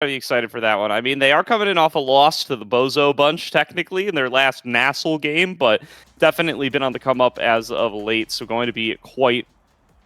Pretty excited for that one. I mean, they are coming in off a loss to the Bozo bunch, technically, in their last NASL game, but definitely been on the come up as of late. So going to be quite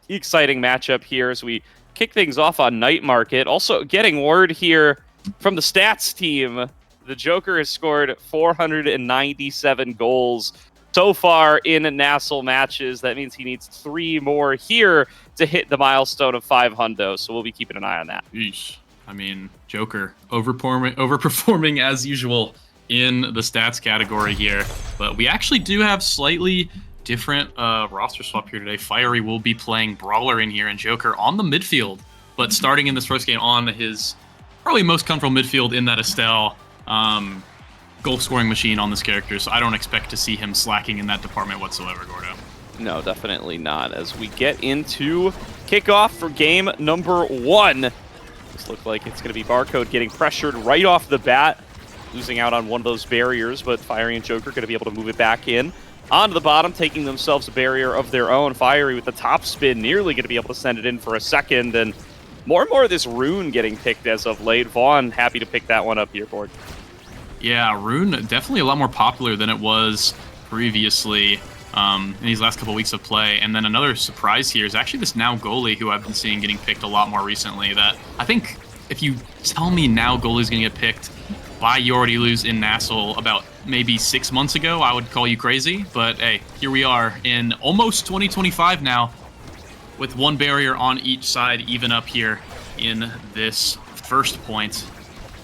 exciting matchup here as we kick things off on Night Market. Also, getting word here from the stats team, the Joker has scored 497 goals so far in NASL matches. That means he needs 3 more here to hit the milestone of 500. So we'll be keeping an eye on that. Eesh. I mean, Joker overperforming as usual in the stats category here. But we actually do have slightly different roster swap here today. Fierryy will be playing Brawler in here and Joker on the midfield. But starting in this first game on his probably most comfortable midfield in that S.A.D.B.O.I.S goal scoring machine on this character. So I don't expect to see him slacking in that department whatsoever, Gordo. No, definitely not. As we get into kickoff for game number 1. This looks like it's going to be Barcode getting pressured right off the bat, losing out on one of those barriers, but Fierryy and Joker going to be able to move it back in. Onto the bottom, taking themselves a barrier of their own. Fierryy with the top spin, nearly going to be able to send it in for a second, and more and more of this Rune getting picked as of late. Vaughn, happy to pick that one up here, board. Yeah, Rune, definitely a lot more popular than it was previously in these last couple weeks of play. And then another surprise here is actually this Now goalie who I've been seeing getting picked a lot more recently. That I think if you tell me Now goalie's going to get picked by You Already Lose in NASL about maybe 6 months ago, I would call you crazy. But hey, here we are in almost 2025 now with one barrier on each side, even up here in this first point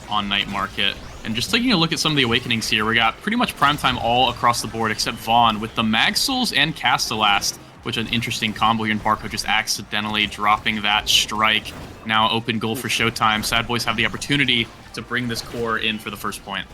on Night Market. And just taking a look at some of the awakenings here, we got pretty much primetime all across the board except Vaughn with the Mag Souls and Castellast, which is an interesting combo here, and Barco just accidentally dropping that strike. Now open goal for Showtime. S.A.D.B.O.I.S have the opportunity to bring this core in for the first point.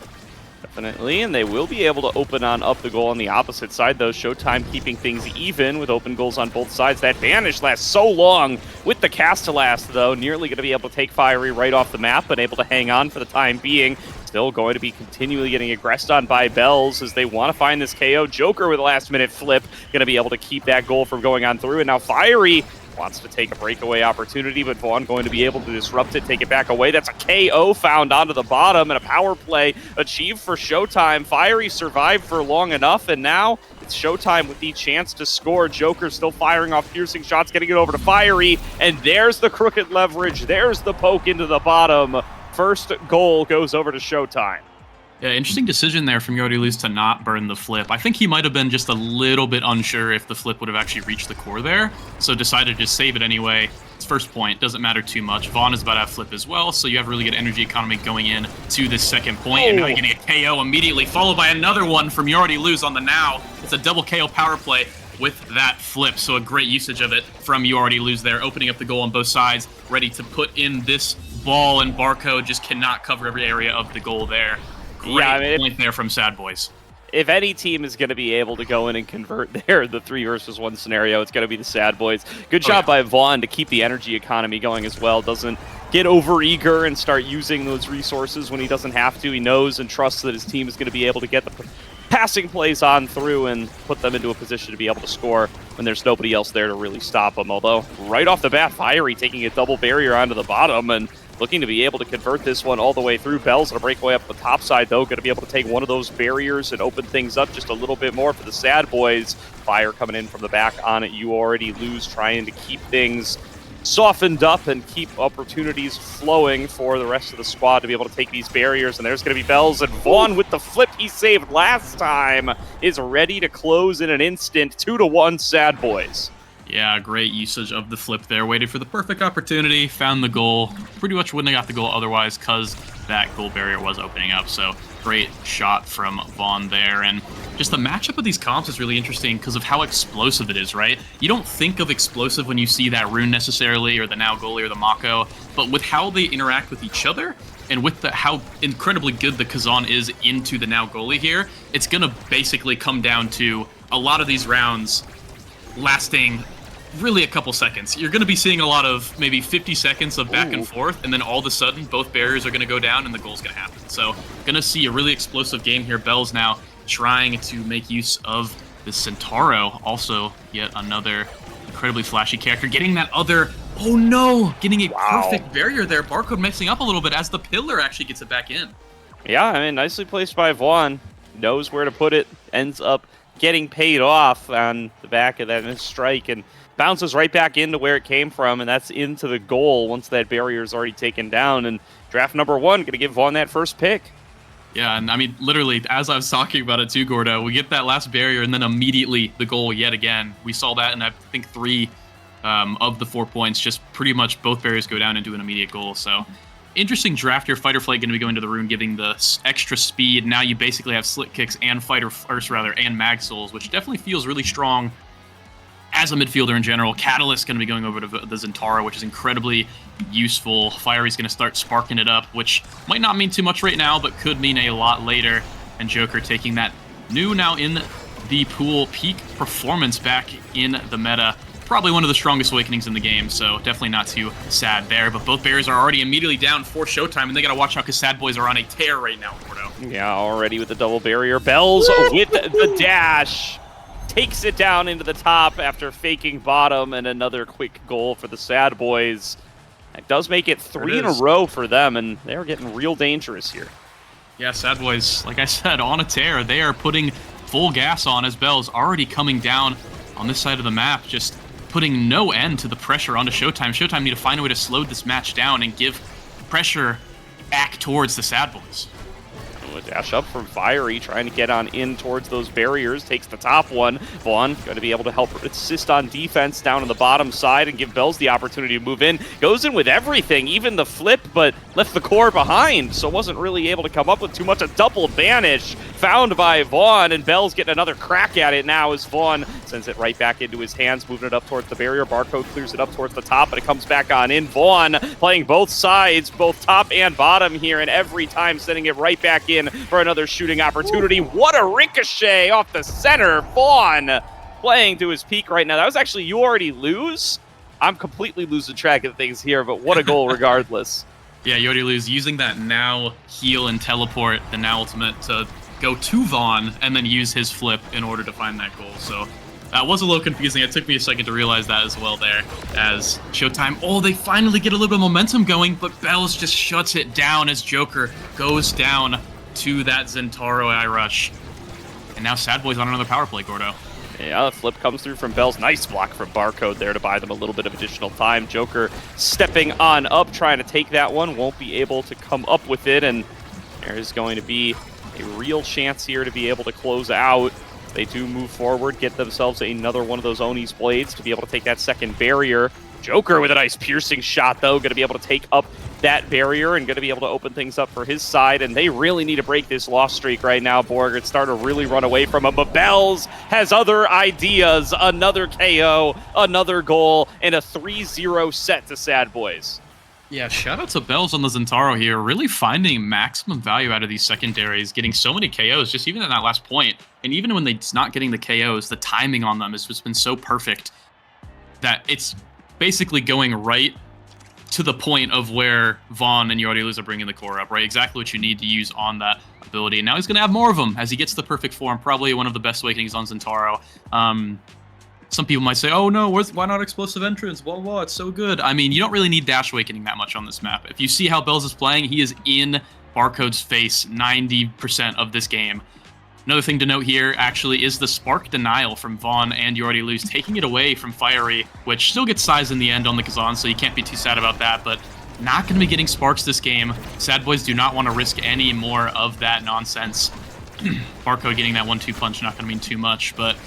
Definitely, and they will be able to open on up the goal on the opposite side, though. Showtime keeping things even with open goals on both sides. That Vanish lasts so long with the Castellast, though. Nearly going to be able to take Fierryy right off the map, but able to hang on for the time being. Still going to be continually getting aggressed on by Bells as they want to find this KO. Joker with a last-minute flip, going to be able to keep that goal from going on through. And now Fierryy wants to take a breakaway opportunity, but Vaughn going to be able to disrupt it, take it back away. That's a KO found onto the bottom, and a power play achieved for Showtime. Fierryy survived for long enough, and now it's Showtime with the chance to score. Joker still firing off piercing shots, getting it over to Fierryy, and there's the crooked leverage. There's the poke into the bottom. First goal goes over to Showtime. Yeah, interesting decision there from You Already Lose to not burn the flip. I think he might have been just a little bit unsure if the flip would have actually reached the core there, so decided to just save it anyway. It's first point, doesn't matter too much. Vaughn is about to have flip as well, so you have really good energy economy going in to this second point, and now you're getting a KO immediately, followed by another one from You Already Lose on the Now. It's a double KO power play with that flip, so a great usage of it from You Already Lose there, opening up the goal on both sides, ready to put in this ball, and Barco just cannot cover every area of the goal there. Great point there from S.A.D.B.O.I.S. If any team is going to be able to go in and convert there, the 3 versus 1 scenario, it's going to be the S.A.D.B.O.I.S. Good job by Vaughn to keep the energy economy going as well. Doesn't get over-eager and start using those resources when he doesn't have to. He knows and trusts that his team is going to be able to get the passing plays on through and put them into a position to be able to score when there's nobody else there to really stop them. Although, right off the bat, Fierryy taking a double barrier onto the bottom and looking to be able to convert this one all the way through. Bells on a breakaway up the top side, though. Going to be able to take one of those barriers and open things up just a little bit more for the S.A.D.B.O.I.S. Fire coming in from the back on it. You Already Lose, trying to keep things softened up and keep opportunities flowing for the rest of the squad to be able to take these barriers. And there's going to be Bells, and Vaughn with the flip he saved last time is ready to close in an instant. 2-1 S.A.D.B.O.I.S. Yeah, great usage of the flip there. Waited for the perfect opportunity, found the goal. Pretty much wouldn't have got the goal otherwise because that goal barrier was opening up. So great shot from Vaughn there. And just the matchup of these comps is really interesting because of how explosive it is, right? You don't think of explosive when you see that Rune necessarily, or the Now goalie, or the Mako, but with how they interact with each other, and with how incredibly good the Kazan is into the Now goalie here, it's going to basically come down to a lot of these rounds lasting really a couple seconds. You're going to be seeing a lot of maybe 50 seconds of back and forth, and then all of a sudden both barriers are going to go down and the goal's going to happen. So going to see a really explosive game here. Bells now trying to make use of the Centauro, also yet another incredibly flashy character, getting that other Oh no! Getting a perfect barrier there. Barcode mixing up a little bit as the pillar actually gets it back in. Yeah, I mean, nicely placed by Vaughn. Knows where to put it. Ends up getting paid off on the back of that strike and bounces right back into where it came from, and that's into the goal once that barrier is already taken down. And draft number 1 going to give Vaughn that first pick. Yeah, and I mean, literally, as I was talking about it too, Gordo, we get that last barrier and then immediately the goal yet again. We saw that in, I think, 3 of the 4 points. Just pretty much both barriers go down into an immediate goal. So interesting draft here. Fight or Flight going to be going to the rune, giving the extra speed. Now you basically have slick kicks and and mag souls, which definitely feels really strong as a midfielder in general. Catalyst going to be going over to the Zentaro, which is incredibly useful. Fierry's going to start sparking it up, which might not mean too much right now, but could mean a lot later. And Joker taking that new, now in the pool, peak performance back in the meta. Probably one of the strongest awakenings in the game, so definitely not too sad there. But both barriers are already immediately down for Showtime, and they got to watch out because S.A.D.B.O.I.S are on a tear right now, Gordo. Yeah, already with the double barrier. Bells with the dash. Takes it down into the top after faking bottom, and another quick goal for the S.A.D.B.O.I.S. That does make it 3 in a row for them, and they're getting real dangerous here. Yeah, S.A.D.B.O.I.S, like I said, on a tear. They are putting full gas on as Bell's already coming down on this side of the map, just putting no end to the pressure onto Showtime. Showtime need to find a way to slow this match down and give pressure back towards the S.A.D.B.O.I.S. A dash up from Fierryy, trying to get on in towards those barriers. Takes the top one. Vaughn going to be able to help assist on defense down on the bottom side and give Bells the opportunity to move in. Goes in with everything, even the flip, but left the core behind, so wasn't really able to come up with too much. A double vanish found by Vaughn, and Bells getting another crack at it now as Vaughn sends it right back into his hands, moving it up towards the barrier. Barcode clears it up towards the top, but it comes back on in. Vaughn playing both sides, both top and bottom here, and every time sending it right back in for another shooting opportunity. What a ricochet off the center. Vaughn playing to his peak right now. That was actually You Already Lose. I'm completely losing track of things here, but what a goal regardless. Yeah, You Already Lose, using that now heal and teleport, the now ultimate, to go to Vaughn and then use his flip in order to find that goal. So that was a little confusing. It took me a second to realize that as well there. As Showtime, oh, they finally get a little bit of momentum going, but Bells just shuts it down as Joker goes down to that Zentaro eye rush. And now S.A.D.B.O.I.S on another power play, Gordo. Yeah, the flip comes through from Bells. Nice block from Barcode there to buy them a little bit of additional time. Joker stepping on up, trying to take that one. Won't be able to come up with it, and there is going to be a real chance here to be able to close out. They do move forward, get themselves another one of those Oni's blades to be able to take that second barrier. Joker with a nice piercing shot, though, going to be able to take up that barrier and going to be able to open things up for his side. And they really need to break this loss streak right now, Borg. It's starting to really run away from him. But Bells has other ideas. Another KO, another goal, and a 3-0 set to S.A.D.B.O.I.S. Yeah, shout out to Bells on the Zentaro here, really finding maximum value out of these secondaries, getting so many KOs, just even in that last point. And even when they're not getting the KOs, the timing on them has just been so perfect that it's basically going right to the point of where Vaughn and You Already Lose are bringing the core up, right? Exactly what you need to use on that ability. And now he's going to have more of them as he gets the perfect form. Probably one of the best awakenings on Zentaro. Some people might say, oh no, why not explosive entrance? Blah, blah, it's so good. I mean, you don't really need dash awakening that much on this map. If you see how Bells is playing, he is in Barcode's face 90% of this game. Another thing to note here, actually, is the spark denial from Vaughn and You Already Lose, taking it away from Fierryy, which still gets size in the end on the Kazan, so you can't be too sad about that, but not going to be getting sparks this game. S.A.D.B.O.I.S do not want to risk any more of that nonsense. Barcode getting that 1-2 punch, not going to mean too much, but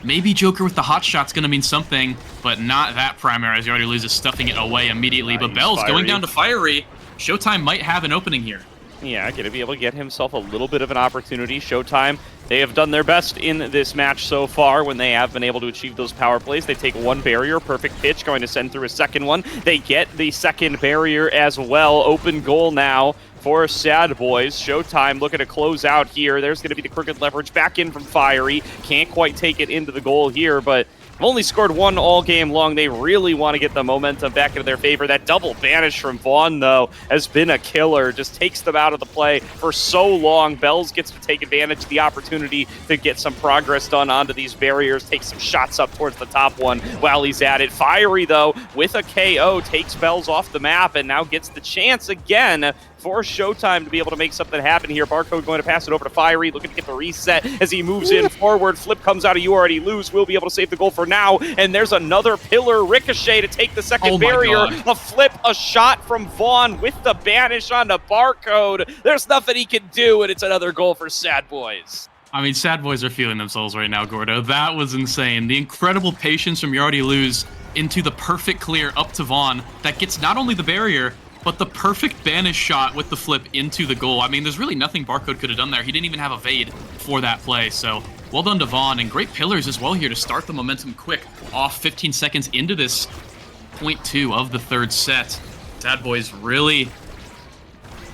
maybe Joker with the hot shot's going to mean something, but not that primary, as You Already Lose is stuffing it away immediately. Nice, but Bells going down to Fierryy. Showtime might have an opening here. Yeah, going to be able to get himself a little bit of an opportunity. Showtime, they have done their best in this match so far when they have been able to achieve those power plays. They take one barrier, perfect pitch, going to send through a second one. They get the second barrier as well. Open goal now for S.A.D.B.O.I.S. Showtime looking to close out here. There's going to be the crooked leverage back in from Fierryy. Can't quite take it into the goal here, but Only scored one all game long. They really want to get the momentum back into their favor. That double banish from Vaughn, though, has been a killer. Just takes them out of the play for so long. Bells gets to take advantage of the opportunity to get some progress done onto these barriers, take some shots up towards the top one while he's at it. Fierryy, though, with a KO, takes Bells off the map and now gets the chance again for Showtime to be able to make something happen here. Barcode going to pass it over to Fierryy, looking to get the reset as he moves in forward. Flip comes out of You Already Lose. Will be able to save the goal for now. And there's another pillar ricochet to take the second barrier. A flip, a shot from Vaughn with the banish onto Barcode. There's nothing he can do, and it's another goal for S.A.D.B.O.I.S. I mean, S.A.D.B.O.I.S are feeling themselves right now, Gordo. That was insane. The incredible patience from You Already Lose into the perfect clear up to Vaughn that gets not only the barrier, but the perfect banish shot with the flip into the goal. I mean, there's really nothing Barcode could have done there. He didn't even have a Vade for that play. So well done to Vaughn, and great pillars as well here to start the momentum quick off 15 seconds into this point 2 of the third set. S.A.D.B.O.I.S really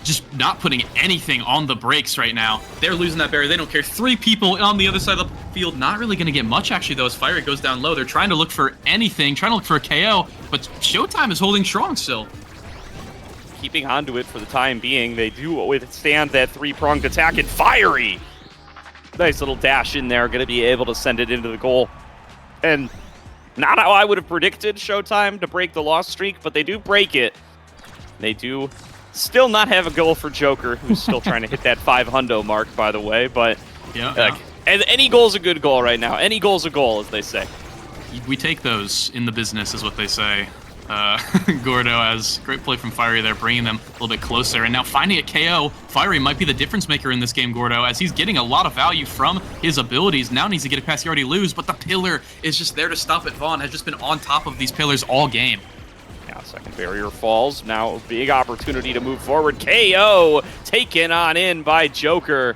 just not putting anything on the brakes right now. They're losing that barrier. They don't care. 3 people on the other side of the field. Not really going to get much, actually, though, as Fierryy goes down low. They're trying to look for anything, trying to look for a KO, but Showtime is holding strong still. Keeping onto it for the time being. They do withstand that 3-pronged attack, and Fierryy, nice little dash in there, going to be able to send it into the goal. And not how I would have predicted Showtime to break the loss streak, but they do break it. They do still not have a goal for Joker, who's still trying to hit that 500 mark, by the way. But yeah. And any goal's a good goal right now. Any goal's a goal, as they say. We take those in the business, is what they say. Gordo has great play from Fierryy there, bringing them a little bit closer. And now finding a KO, Fierryy might be the difference maker in this game, Gordo, as he's getting a lot of value from his abilities. Now needs to get it past You Already Lose, but the pillar is just there to stop it. Vaughn has just been on top of these pillars all game. Now second barrier falls. Now a big opportunity to move forward. KO taken on in by Joker.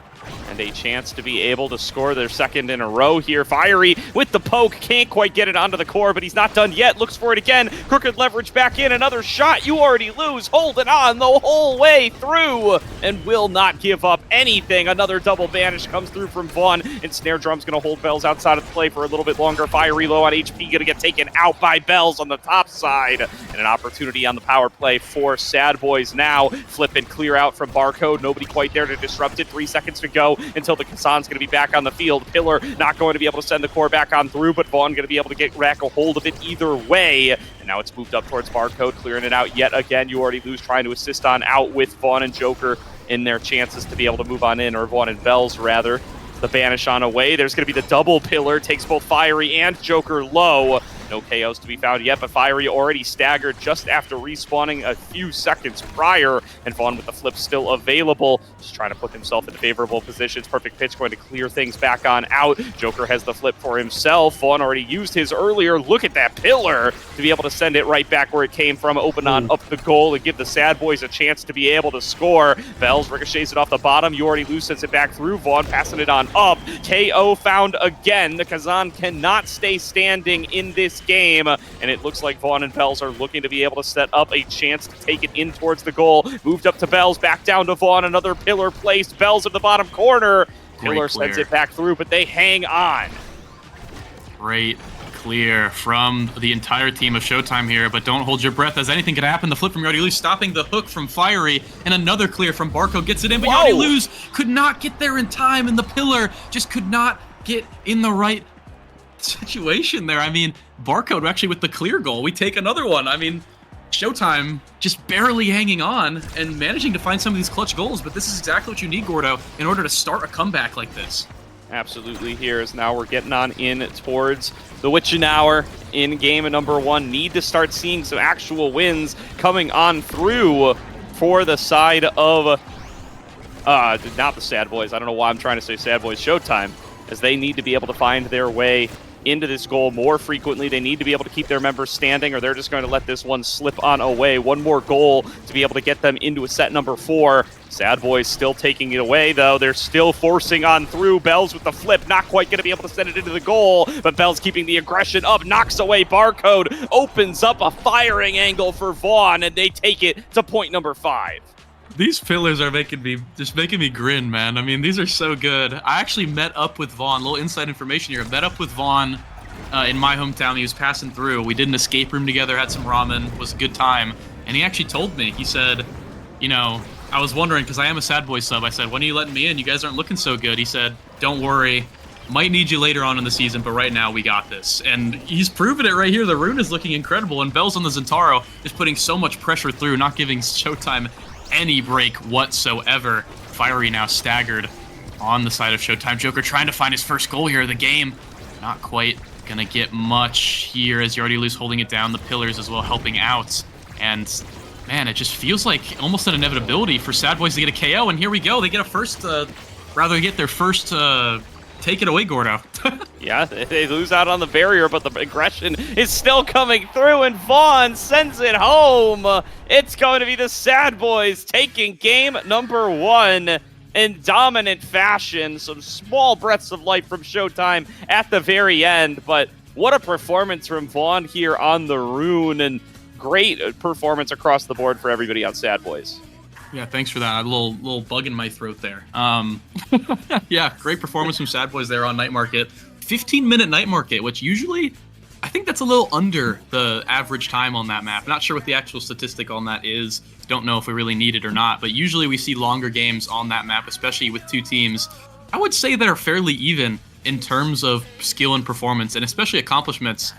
And a chance to be able to score their second in a row here. Fierryy with the poke, can't quite get it onto the core, but he's not done yet. Looks for it again. Crooked leverage back in, another shot. You Already Lose, holding on the whole way through and will not give up anything. Another double banish comes through from Vaughn, and Snare Drum's going to hold Bells outside of the play for a little bit longer. Fierryy low on HP, going to get taken out by Bells on the top side. And an opportunity on the power play for S.A.D.B.O.I.S now. Flip and clear out from Barcode. Nobody quite there to disrupt it. 3 seconds to go until the Kazan's going to be back on the field. Pillar not going to be able to send the core back on through, but Vaughn going to be able to get back a hold of it either way. And now it's moved up towards Barcode, clearing it out yet again. You Already Lose trying to assist on out with Vaughn and Joker in their chances to be able to move on in, or Vaughn and Bells rather. The banish on away. There's going to be the double pillar. Takes both Fierryy and Joker low. No KOs to be found yet, but Fierryy already staggered just after respawning a few seconds prior, and Vaughn with the flip still available. Just trying to put himself in favorable positions. Perfect pitch going to clear things back on out. Joker has the flip for himself. Vaughn already used his earlier. Look at that pillar to be able to send it right back where it came from. Open on up the goal and give the S.A.D.B.O.I.S a chance to be able to score. Bells ricochets it off the bottom. You Already Lose, sends it back through. Vaughn passing it on up. KO found again. The Kazan cannot stay standing in this game, and it looks like Vaughn and Bells are looking to be able to set up a chance to take it in towards the goal. Moved up to Bells, back down to Vaughn. Another pillar placed. Bells at the bottom corner. Pillar sends it back through, but they hang on. Great clear from the entire team of Showtime here, but don't hold your breath as anything could happen. The flip from You Already Lose stopping the hook from Fierryy, and another clear from Barcode gets it in, but You Already Lose could not get there in time, and the pillar just could not get in the right situation there. I mean, Barcode actually with the clear goal. We take another one. I mean, Showtime just barely hanging on and managing to find some of these clutch goals, but this is exactly what you need, Gordo, in order to start a comeback like this. Absolutely. Here is now we're getting on in towards the witching hour in game number 1. Need to start seeing some actual wins coming on through for the side of not the S.A.D.B.O.I.S. I don't know why I'm trying to say S.A.D.B.O.I.S. Showtime, as they need to be able to find their way into this goal more frequently. They need to be able to keep their members standing, or they're just going to let this one slip on away. One more goal to be able to get them into a set number 4. S.A.D.B.O.I.S still taking it away, though. They're still forcing on through. Bells with the flip, not quite going to be able to send it into the goal, but Bells keeping the aggression up, knocks away Barcode, opens up a firing angle for Vaughn, and they take it to point number 5. These pillars are making me grin, man. I mean, these are so good. I actually met up with Vaughn. A little inside information here. Met up with Vaughn in my hometown. He was passing through. We did an escape room together, had some ramen, was a good time. And he actually told me, he said, you know, I was wondering, because I am a S.A.D.B.O.I.S sub, I said, when are you letting me in? You guys aren't looking so good. He said, don't worry, might need you later on in the season, but right now we got this. And he's proven it right here. The rune is looking incredible, and Bells on the Zentaro is putting so much pressure through, not giving Showtime any break whatsoever. Fierryy now staggered on the side of Showtime. Joker trying to find his first goal here of the game. Not quite gonna get much here as you already lose holding it down. The pillars as well helping out. And man, it just feels like almost an inevitability for S.A.D.B.O.I.S to get a KO. And here we go. They get a first, get their first, take it away, Gordo. Yeah, they lose out on the barrier, but the aggression is still coming through, and Vaughn sends it home. It's going to be the S.A.D.B.O.I.S taking game number 1 in dominant fashion. Some small breaths of light from Showtime at the very end, but what a performance from Vaughn here on the rune, and great performance across the board for everybody on S.A.D.B.O.I.S. Yeah, thanks for that. A little bug in my throat there. Yeah, great performance from S.A.D.B.O.I.S there on Night Market. 15-minute Night Market, which usually, I think that's a little under the average time on that map. Not sure what the actual statistic on that is. Don't know if we really need it or not, but usually we see longer games on that map, especially with two teams, I would say, that are fairly even in terms of skill and performance, and especially accomplishments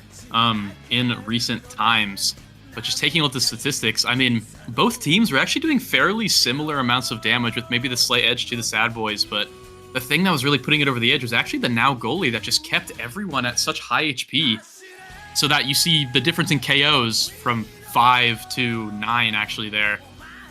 in recent times. But just taking a look at the statistics, I mean, both teams were actually doing fairly similar amounts of damage, with maybe the slight edge to the S.A.D.B.O.I.S, but the thing that was really putting it over the edge was actually the now goalie that just kept everyone at such high HP, so that you see the difference in KOs from 5 to 9 actually there.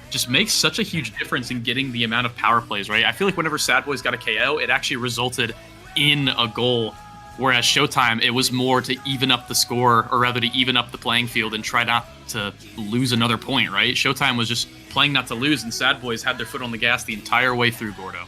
Just makes such a huge difference in getting the amount of power plays, right? I feel like whenever S.A.D.B.O.I.S got a KO, it actually resulted in a goal. Whereas Showtime, it was more to even up the score, or rather to even up the playing field and try not to lose another point, right? Showtime was just playing not to lose, and S.A.D.B.O.I.S had their foot on the gas the entire way through, Gordo.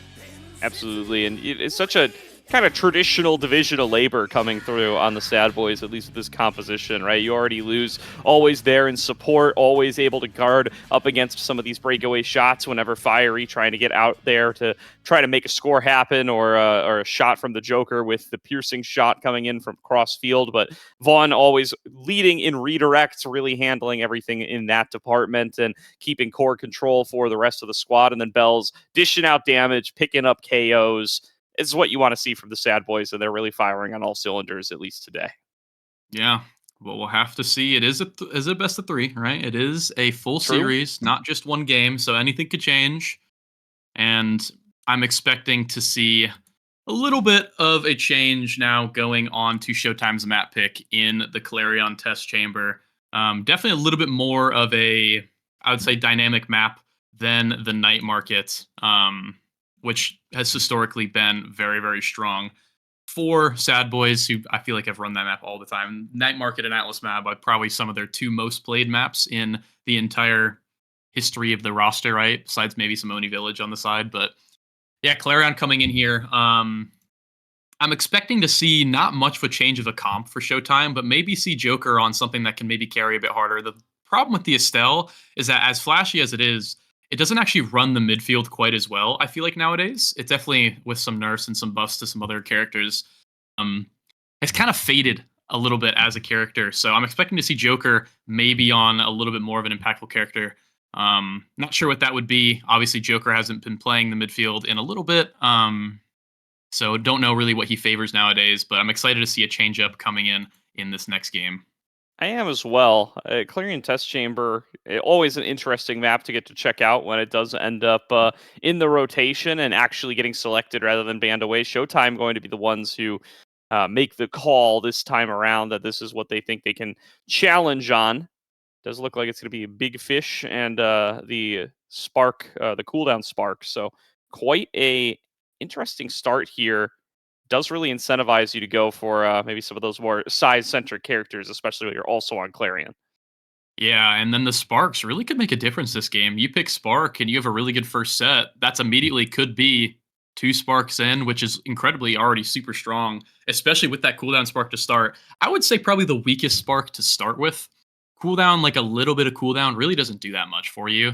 Absolutely, and it's such a kind of traditional division of labor coming through on the S.A.D.B.O.I.S, at least with this composition, right? You already lose, always there in support, always able to guard up against some of these breakaway shots whenever Fierryy trying to get out there to try to make a score happen, or a shot from TheJoker with the piercing shot coming in from cross field. But Vaughn always leading in redirects, really handling everything in that department and keeping core control for the rest of the squad. And then Bells dishing out damage, picking up KOs. Is what you want to see from the S.A.D.B.O.I.S, and they're really firing on all cylinders, at least today. Yeah, well, we'll have to see. It is a best of 3, right? It is a full True. series, not just one game, so anything could change. And I'm expecting to see a little bit of a change now going on to Showtime's map pick in the Clarion Test chamber. Definitely a little bit more of a, I would say, dynamic map than the Night Market, which has historically been very, very strong for S.A.D.B.O.I.S, who I feel like have run that map all the time. Night Market and Atlas map are probably some of their 2 most played maps in the entire history of the roster, right? Besides maybe some Oni Village on the side. But yeah, Clarion coming in here. I'm expecting to see not much of a change of a comp for Showtime, but maybe see Joker on something that can maybe carry a bit harder. The problem with the Estelle is that, as flashy as it is, it doesn't actually run the midfield quite as well, I feel like, nowadays. It definitely, with some nerfs and some buffs to some other characters, it's kind of faded a little bit as a character. So I'm expecting to see Joker maybe on a little bit more of an impactful character. Not sure what that would be. Obviously, Joker hasn't been playing the midfield in a little bit. So don't know really what he favors nowadays, but I'm excited to see a change up coming in this next game. I am as well. Clarion Test Chamber, always an interesting map to get to check out when it does end up in the rotation and actually getting selected rather than banned away. Showtime going to be the ones who make the call this time around that this is what they think they can challenge on. Does look like it's going to be a big fish and the spark, the cooldown spark. So quite a interesting start here. Does really incentivize you to go for maybe some of those more size-centric characters, especially when you're also on Clarion. Yeah, and then the Sparks really could make a difference this game. You pick Spark and you have a really good first set. That's immediately could be 2 Sparks in, which is incredibly already super strong, especially with that cooldown Spark to start. I would say probably the weakest Spark to start with. Cooldown, like a little bit of cooldown, really doesn't do that much for you.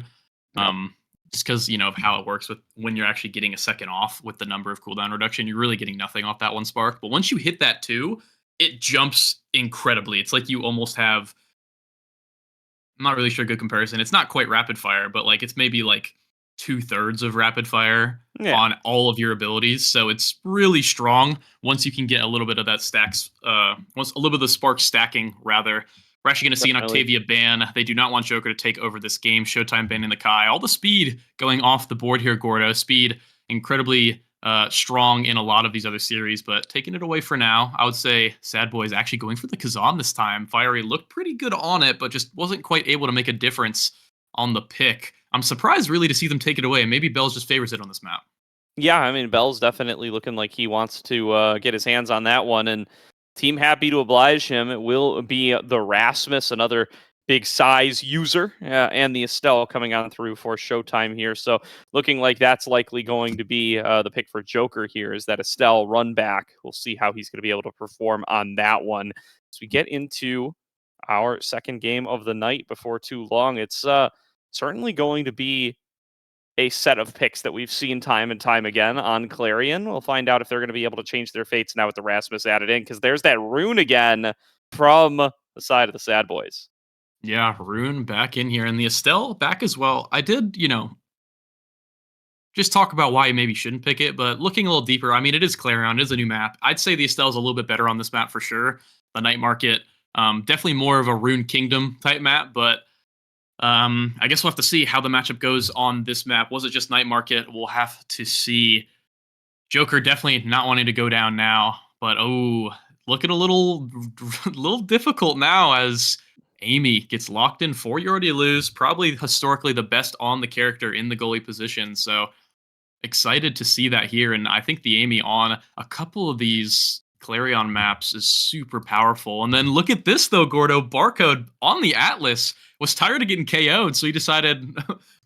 No. Just because, of how it works with when you're actually getting a second off with the number of cooldown reduction, you're really getting nothing off that 1 Spark. But once you hit that 2, it jumps incredibly. It's like you almost have, I'm not really sure a good comparison. It's not quite rapid fire, but like it's maybe like 2/3 of rapid fire Yeah, on all of your abilities. So it's really strong once you can get a little bit of that stacks, once a little bit of the spark stacking rather. We're actually going to see an definitely. Octavia ban. They do not want Joker to take over this game. Showtime banning the Kai. All the speed going off the board here, Gordo. Speed incredibly strong in a lot of these other series, but taking it away for now, I would say S.A.D.B.O.I.S actually going for the Kazan this time. Fierryy looked pretty good on it, but just wasn't quite able to make a difference on the pick. I'm surprised really to see them take it away. Maybe Bells just favors it on this map. Yeah, I mean, Bell's definitely looking like he wants to get his hands on that one, and team happy to oblige him. It will be the Rasmus, another big size user, and the Estelle coming on through for Showtime here. So looking like that's likely going to be the pick for Joker here is that Estelle run back. We'll see how he's going to be able to perform on that one. As we get into our second game of the night before too long, it's certainly going to be a set of picks that we've seen time and time again on Clarion. We'll find out if they're going to be able to change their fates now with the Rasmus added in, because there's that rune again from the side of the S.A.D.B.O.I.S. Yeah, Rune back in here and the Estelle back as well. I did, just talk about why you maybe shouldn't pick it, but looking a little deeper, I mean, it is Clarion, it is a new map. I'd say the Estelle is a little bit better on this map for sure. The Night Market, definitely more of a Rune Kingdom type map, but I guess we'll have to see how the matchup goes on this map. Was it just Night Market? We'll have to see. Joker definitely not wanting to go down now, but looking a little difficult now as Amy gets locked in 4. You already lose. Probably historically the best on the character in the goalie position. So excited to see that here. And I think the Amy on a couple of these Clarion maps is super powerful. And then look at this though, Gordo. Barcode on the Atlas was tired of getting KO'd, so he decided,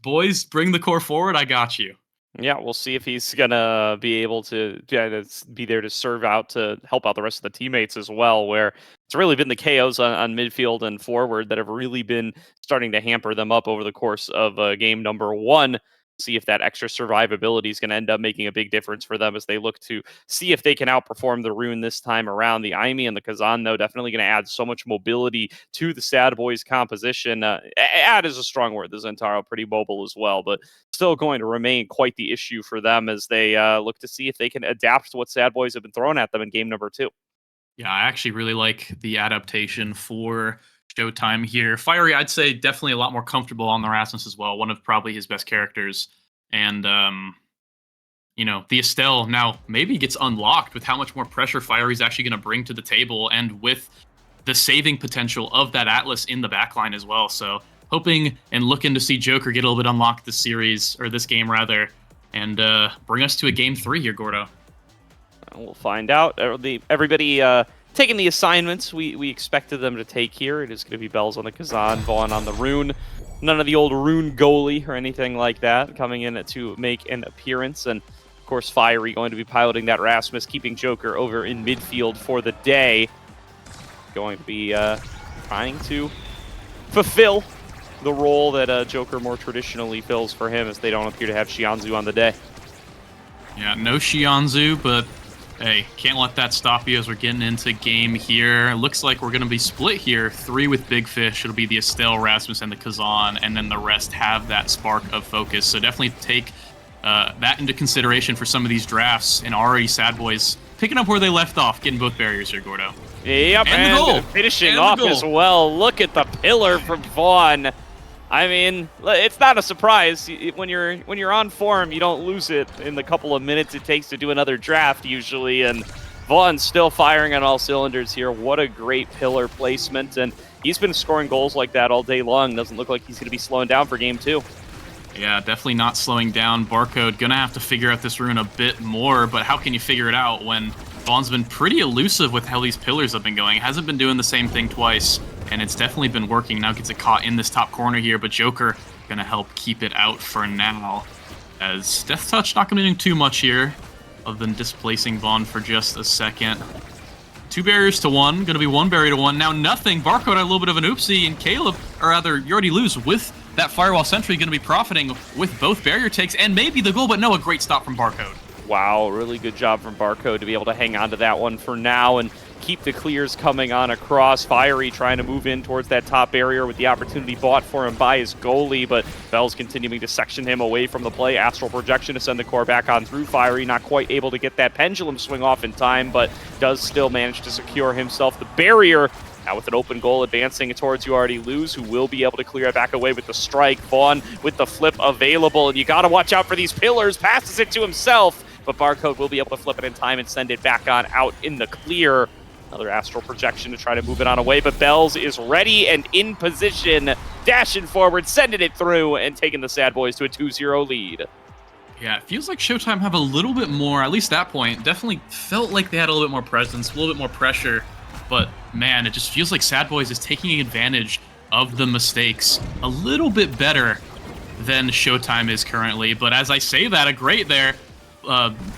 boys, bring the core forward. I got you. Yeah, we'll see if he's gonna be able to be there to serve out to help out the rest of the teammates as well. Where it's really been the KOs on midfield and forward that have really been starting to hamper them up over the course of game number one. See if that extra survivability is going to end up making a big difference for them as they look to see if they can outperform the Rune this time around. The Aimi and the Kazan, though, definitely going to add so much mobility to the S.A.D.B.O.I.S composition. Add is a strong word. The Zentaro pretty mobile as well, but still going to remain quite the issue for them as they look to see if they can adapt to what S.A.D.B.O.I.S have been throwing at them in game number 2. Yeah, I actually really like the adaptation for Showtime here. Fierryy, I'd say definitely a lot more comfortable on the Rasmus as well. One of probably his best characters. And, the Estelle now maybe gets unlocked with how much more pressure Fierry's actually going to bring to the table and with the saving potential of that Atlas in the backline as well. So hoping and looking to see Joker get a little bit unlocked this series, or this game rather, and bring us to a game 3 here, Gordo. We'll find out. Everybody taking the assignments we expected them to take here. It is going to be Bells on the Kazan, Vaughn on the Rune. None of the old Rune goalie or anything like that coming in to make an appearance. And, of course, Fierryy going to be piloting that Rasmus, keeping Joker over in midfield for the day. Going to be trying to fulfill the role that Joker more traditionally fills for him, as they don't appear to have Shionzu on the day. Yeah, no Shionzu, but hey, can't let that stop you as we're getting into game here. Looks like we're going to be split here. 3 with Big Fish. It'll be the Estelle, Rasmus, and the Kazan, and then the rest have that spark of focus. So definitely take that into consideration for some of these drafts. And already S.A.D.B.O.I.S picking up where they left off, getting both barriers here, Gordo. And the goal. Finishing off as well. Look at the pillar from Vaughn. I mean, it's not a surprise. When you're on form, you don't lose it in the couple of minutes it takes to do another draft usually, and Vaughn's still firing on all cylinders here. What a great pillar placement, and he's been scoring goals like that all day long. Doesn't look like he's going to be slowing down for game 2. Yeah, definitely not slowing down. Barcode gonna have to figure out this rune a bit more, but how can you figure it out when Vaughn's been pretty elusive with how these pillars have been going? Hasn't been doing the same thing twice, and it's definitely been working. Now gets it caught in this top corner here, but Joker gonna help keep it out for now, as Death Touch not gonna do too much here, other than displacing Vaughn for just a second. 2 barriers to 1, gonna be 1 barrier to 1. Now nothing. Barcode had a little bit of an oopsie, and Caleb, or rather, you already lose with that Firewall Sentry, gonna be profiting with both barrier takes and maybe the goal, but no, a great stop from Barcode. Wow, really good job from Barcode to be able to hang on to that one for now, and keep the clears coming on across. Fierryy trying to move in towards that top barrier with the opportunity bought for him by his goalie, but B.O.I.S continuing to section him away from the play. Astral Projection to send the core back on through Fierryy, not quite able to get that pendulum swing off in time, but does still manage to secure himself the barrier. Now with an open goal advancing towards You Already Lose, who will be able to clear it back away with the strike. Vaughn with the flip available, and you got to watch out for these pillars. Passes it to himself, but Barcode will be able to flip it in time and send it back on out in the clear. Another Astral Projection to try to move it on away, but B.O.I.S is ready and in position, dashing forward, sending it through, and taking the S.A.D.B.O.I.S to a 2-0 lead. Yeah, it feels like Showtime have a little bit more, at least that point, definitely felt like they had a little bit more presence, a little bit more pressure. But man, it just feels like S.A.D.B.O.I.S is taking advantage of the mistakes a little bit better than Showtime is currently. But as I say that, a great there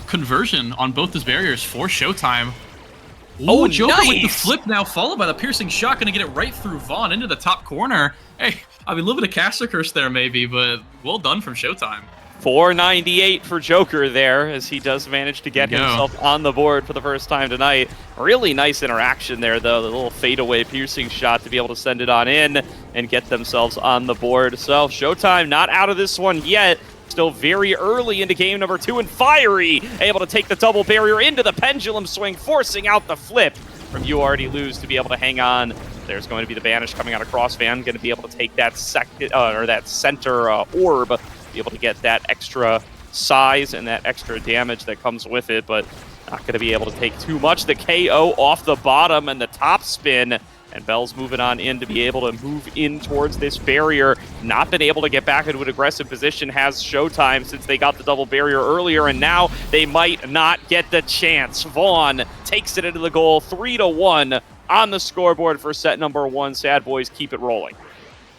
conversion on both those barriers for Showtime. Oh, Joker nice! With the flip now, followed by the piercing shot, gonna get it right through Vaughn into the top corner. Hey, I mean, a little bit of caster curse there maybe, but well done from Showtime. 498 for Joker there, as he does manage to get himself on the board for the first time tonight. Really nice interaction there, though. The little fadeaway piercing shot to be able to send it on in and get themselves on the board. So Showtime not out of this one yet. Still very early into game number 2, and Fierryy able to take the double barrier into the pendulum swing, forcing out the flip from You Already Lose to be able to hang on. There's going to be the banish coming out across. Van going to be able to take that that center orb, be able to get that extra size and that extra damage that comes with it, but not going to be able to take too much. The KO off the bottom and the top spin, and B.O.I.S moving on in to be able to move in towards this barrier. Not been able to get back into an aggressive position has Showtime since they got the double barrier earlier, and now they might not get the chance. Vaughn takes it into the goal, 3-1 on the scoreboard for set number 1. S.A.D.B.O.I.S keep it rolling.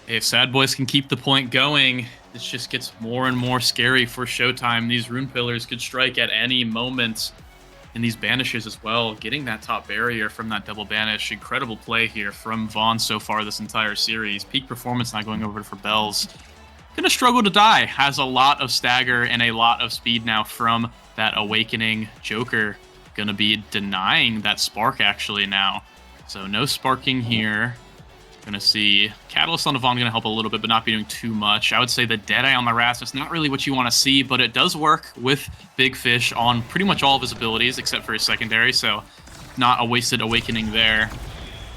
If S.A.D.B.O.I.S can keep the point going, this just gets more and more scary for Showtime. These rune pillars could strike at any moment. And these banishes as well, getting that top barrier from that double banish. Incredible play here from Vaughn so far this entire series. Peak performance not going over for B.O.I.S. Gonna struggle to die. Has a lot of stagger and a lot of speed now from that awakening Joker. Gonna be denying that spark actually now. So no sparking here. Gonna see Catalyst on the Vaughn gonna help a little bit, but not be doing too much. I would say the Deadeye on the Rasmus, not really what you want to see, but it does work with Big Fish on pretty much all of his abilities except for his secondary, so not a wasted awakening there.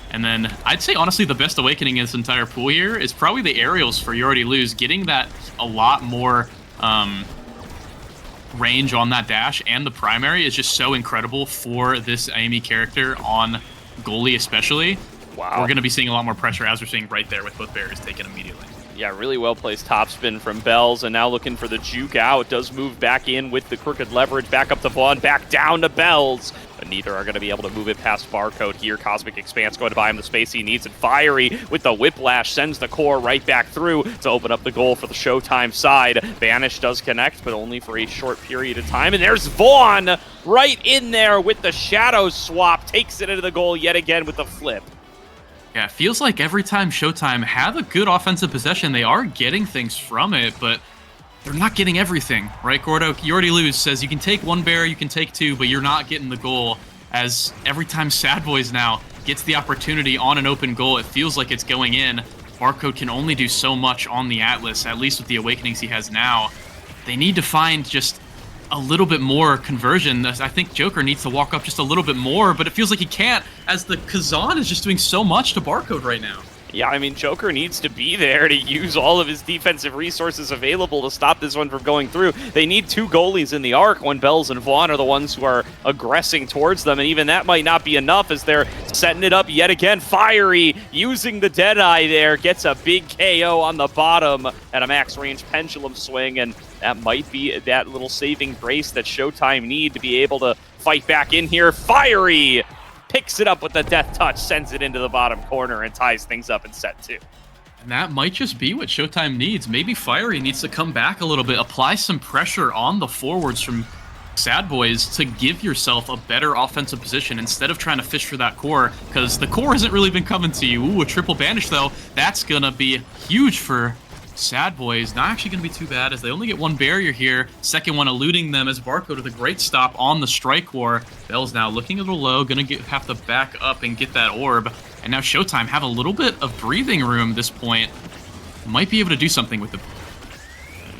And then I'd say honestly the best awakening in this entire pool here is probably the aerials for You Already Lose. Getting that a lot more range on that dash and the primary is just so incredible for this Amy character on goalie especially. Wow. We're going to be seeing a lot more pressure, as we're seeing right there with both barriers taken immediately. Yeah, really well-placed topspin from B.O.I.S, and now looking for the juke out. Does move back in with the crooked leverage, back up to Vaughn, back down to B.O.I.S, but neither are going to be able to move it past Barcode here. Cosmic Expanse going to buy him the space he needs, and Fierryy with the whiplash sends the core right back through to open up the goal for the Showtime side. Banish does connect, but only for a short period of time, and there's Vaughn right in there with the shadow swap, takes it into the goal yet again with the flip. Yeah, it feels like every time Showtime have a good offensive possession, they are getting things from it, but they're not getting everything, right, Gordo? You Already Lose says you can take one barrier, you can take two, but you're not getting the goal. As every time S.A.D.B.O.I.S now gets the opportunity on an open goal, it feels like it's going in. Barcode can only do so much on the Atlas, at least with the awakenings he has now. They need to find just a little bit more conversion. I think Joker needs to walk up just a little bit more, but it feels like he can't, as the Kazan is just doing so much to Barcode right now. Yeah, I mean, Joker needs to be there to use all of his defensive resources available to stop this one from going through. They need two goalies in the arc when B.O.I.S and Vaughn are the ones who are aggressing towards them, and even that might not be enough as they're setting it up yet again. Fierryy using the Deadeye there, gets a big KO on the bottom at a max range pendulum swing, and that might be that little saving grace that Showtime need to be able to fight back in here. Fierryy picks it up with the death touch, sends it into the bottom corner, and ties things up in set 2. And that might just be what Showtime needs. Maybe Fierryy needs to come back a little bit, apply some pressure on the forwards from S.A.D.B.O.I.S to give yourself a better offensive position instead of trying to fish for that core, because the core hasn't really been coming to you. Ooh, a triple banish, though. That's going to be huge for S.A.D.B.O.I.S not actually going to be too bad as they only get one barrier here. Second one eluding them as Barcode with a great stop on the strike war. Bell's now looking a little low, going to have to back up and get that orb. And now Showtime have a little bit of breathing room at this point. Might be able to do something with it.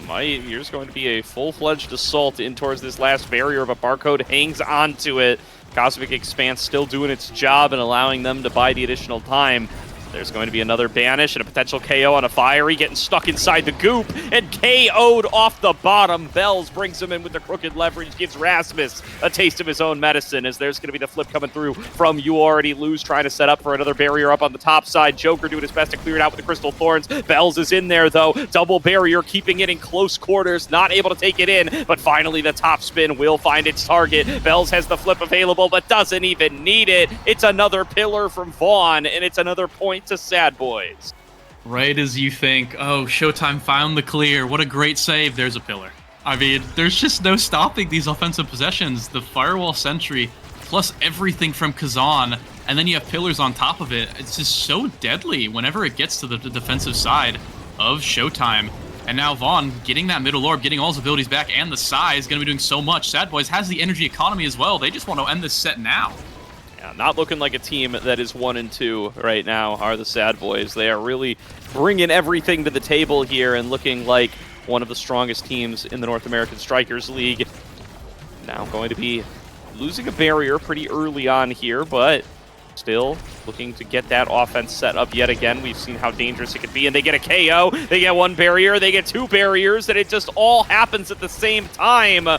Here's going to be a full-fledged assault in towards this last barrier, but Barcode hangs on to it. Cosmic Expanse still doing its job and allowing them to buy the additional time. There's going to be another banish and a potential KO on a Fierryy, getting stuck inside the goop and KO'd off the bottom. Bells brings him in with the crooked leverage, gives Rasmus a taste of his own medicine as there's going to be the flip coming through from You Already Lose, trying to set up for another barrier up on the top side. Joker doing his best to clear it out with the Crystal Thorns. Bells is in there though, double barrier, keeping it in close quarters, not able to take it in, but finally the top spin will find its target. Bells has the flip available, but doesn't even need it. It's another pillar from Vaughn, and it's another point to S.A.D.B.O.I.S. Right as you think, oh, Showtime found the clear. What a great save. There's a pillar. I mean, there's just no stopping these offensive possessions. The Firewall Sentry, plus everything from Kazan, and then you have pillars on top of it. It's just so deadly whenever it gets to the defensive side of Showtime. And now Vaughn getting that middle orb, getting all his abilities back, and the size, going to be doing so much. S.A.D.B.O.I.S has the energy economy as well. They just want to end this set now. Not looking like a team that is 1-2 right now are the S.A.D.B.O.I.S. They are really bringing everything to the table here and looking like one of the strongest teams in the North American Strikers League. Now going to be losing a barrier pretty early on here, but still looking to get that offense set up yet again. We've seen how dangerous it could be, and they get a KO. They get one barrier, they get two barriers, and it just all happens at the same time.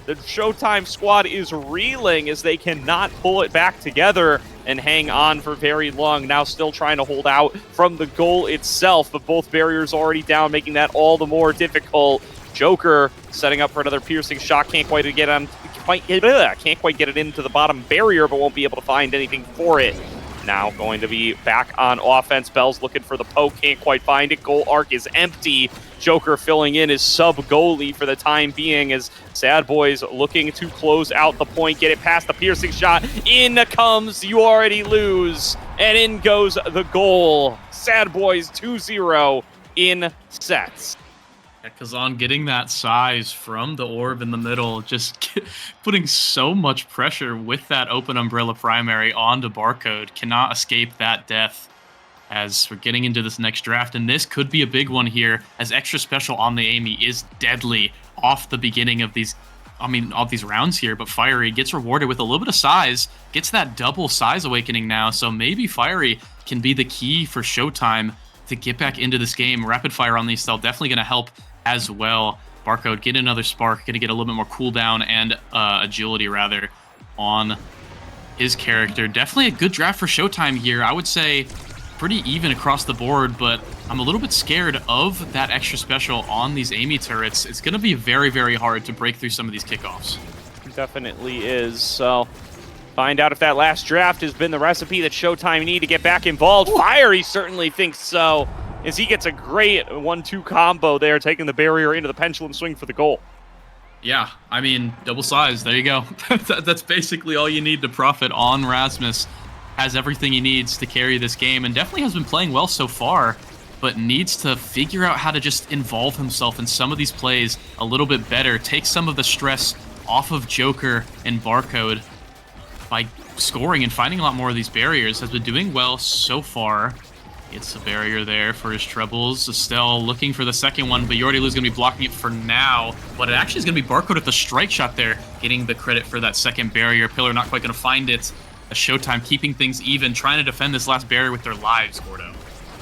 The Showtime squad is reeling as they cannot pull it back together and hang on for very long. Now still trying to hold out from the goal itself, but both barriers already down, making that all the more difficult. Joker setting up for another piercing shot. Can't quite get it into the bottom barrier, but won't be able to find anything for it. Now going to be back on offense. Bell's looking for the poke, can't quite find it. Goal arc is empty. Joker filling in as sub-goalie for the time being as S.A.D.B.O.I.S looking to close out the point, get it past the piercing shot. In comes You Already Lose, and in goes the goal. S.A.D.B.O.I.S 2-0 in sets. Kazan getting that size from the orb in the middle, just putting so much pressure with that open umbrella primary onto Barcode. Cannot escape that death as we're getting into this next draft, and this could be a big one here as extra special on the Amy is deadly off the beginning of these rounds here, but Fierryy gets rewarded with a little bit of size, gets that double size awakening now, so maybe Fierryy can be the key for Showtime to get back into this game. Rapid fire on these still definitely going to help as well. Barcode get another spark, going to get a little bit more cooldown and agility rather on his character. Definitely a good draft for Showtime here. I would say pretty even across the board, but I'm a little bit scared of that extra special on these Amy turrets. It's going to be very, very hard to break through some of these kickoffs. Definitely is. So find out if that last draft has been the recipe that Showtime need to get back involved. Fierryy certainly thinks so, as he gets a great 1-2 combo there, taking the barrier into the pendulum swing for the goal. Yeah, I mean, double size, there you go. That's basically all you need to profit on Rasmus. Has everything he needs to carry this game, and definitely has been playing well so far, but needs to figure out how to just involve himself in some of these plays a little bit better, take some of the stress off of Joker and Barcode by scoring and finding a lot more of these barriers. Has been doing well so far. Gets a barrier there for his troubles. Estelle looking for the second one, but You Already Lose going to be blocking it for now. But it actually is going to be Barcode at the strike shot there, getting the credit for that second barrier. Pillar not quite going to find it. A Showtime keeping things even, trying to defend this last barrier with their lives, Gordo.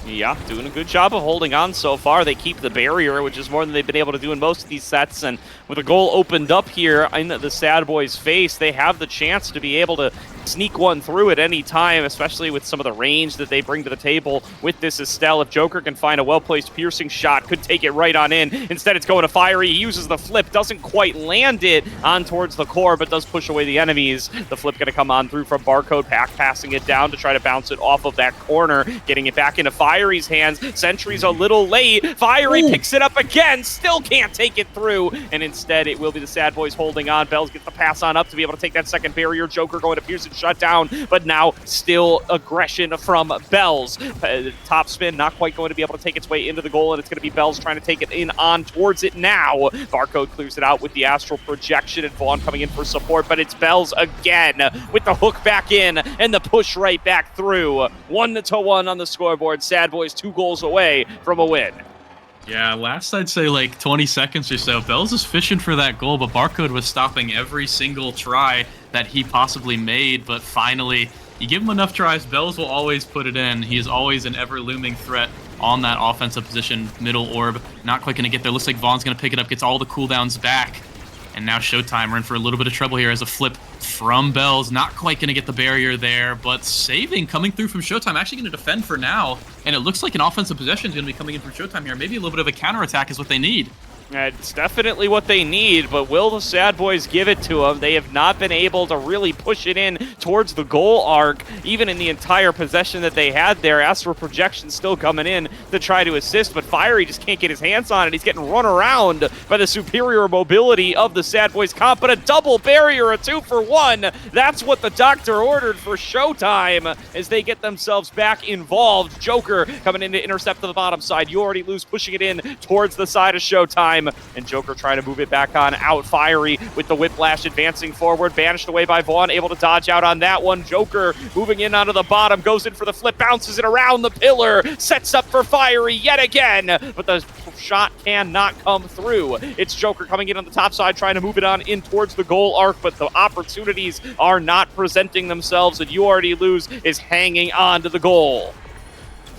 Yeah, doing a good job of holding on so far. They keep the barrier, which is more than they've been able to do in most of these sets. And with a goal opened up here in the S.A.D.B.O.I.S face, they have the chance to be able to sneak one through at any time, especially with some of the range that they bring to the table with this Estelle. If Joker can find a well-placed piercing shot, could take it right on in. Instead, it's going to Fierryy. He uses the flip, doesn't quite land it on towards the core, but does push away the enemies. The flip going to come on through from Barcode, passing it down to try to bounce it off of that corner, getting it back into Fierry's hands. Sentry's a little late. Fierryy picks it up again, still can't take it through, and instead it will be the S.A.D.B.O.I.S holding on. Bells gets the pass on up to be able to take that second barrier. Joker going to pierce it shut down, but now still aggression from B.O.I.S. Top spin, not quite going to be able to take its way into the goal, and it's going to be B.O.I.S trying to take it in on towards it now. Barcode clears it out with the astral projection, and Vaughn coming in for support, but it's B.O.I.S again with the hook back in and the push right back through. 1-1 on the scoreboard. S.A.D.B.O.I.S 2 goals away from a win. Yeah, last I'd say like 20 seconds or so, B.O.I.S was fishing for that goal, but Barcode was stopping every single try that he possibly made. But finally, you give him enough tries, B.O.I.S will always put it in. He is always an ever-looming threat on that offensive position. Middle orb, not quite going to get there. Looks like Vaughn's going to pick it up, gets all the cooldowns back. And now Showtime, we're in for a little bit of trouble here as a flip from B.O.I.S. Not quite going to get the barrier there, but saving coming through from Showtime. Actually going to defend for now. And it looks like an offensive possession is going to be coming in from Showtime here. Maybe a little bit of a counterattack is what they need. It's definitely what they need, but will the S.A.D.B.O.I.S give it to them? They have not been able to really push it in towards the goal arc, even in the entire possession that they had there. Astral projection still coming in to try to assist, but Fierryy just can't get his hands on it. He's getting run around by the superior mobility of the S.A.D.B.O.I.S comp, but a double barrier, a 2-for-1. That's what the doctor ordered for Showtime as they get themselves back involved. Joker coming in to intercept to the bottom side. You already lose, pushing it in towards the side of Showtime. And Joker trying to move it back on out. Fierryy with the whiplash advancing forward, banished away by Vaughn, able to dodge out on that one. Joker moving in onto the bottom, goes in for the flip, bounces it around the pillar, sets up for Fierryy yet again, but the shot cannot come through. It's Joker coming in on the top side, trying to move it on in towards the goal arc, but the opportunities are not presenting themselves, and You Already Lose is hanging on to the goal.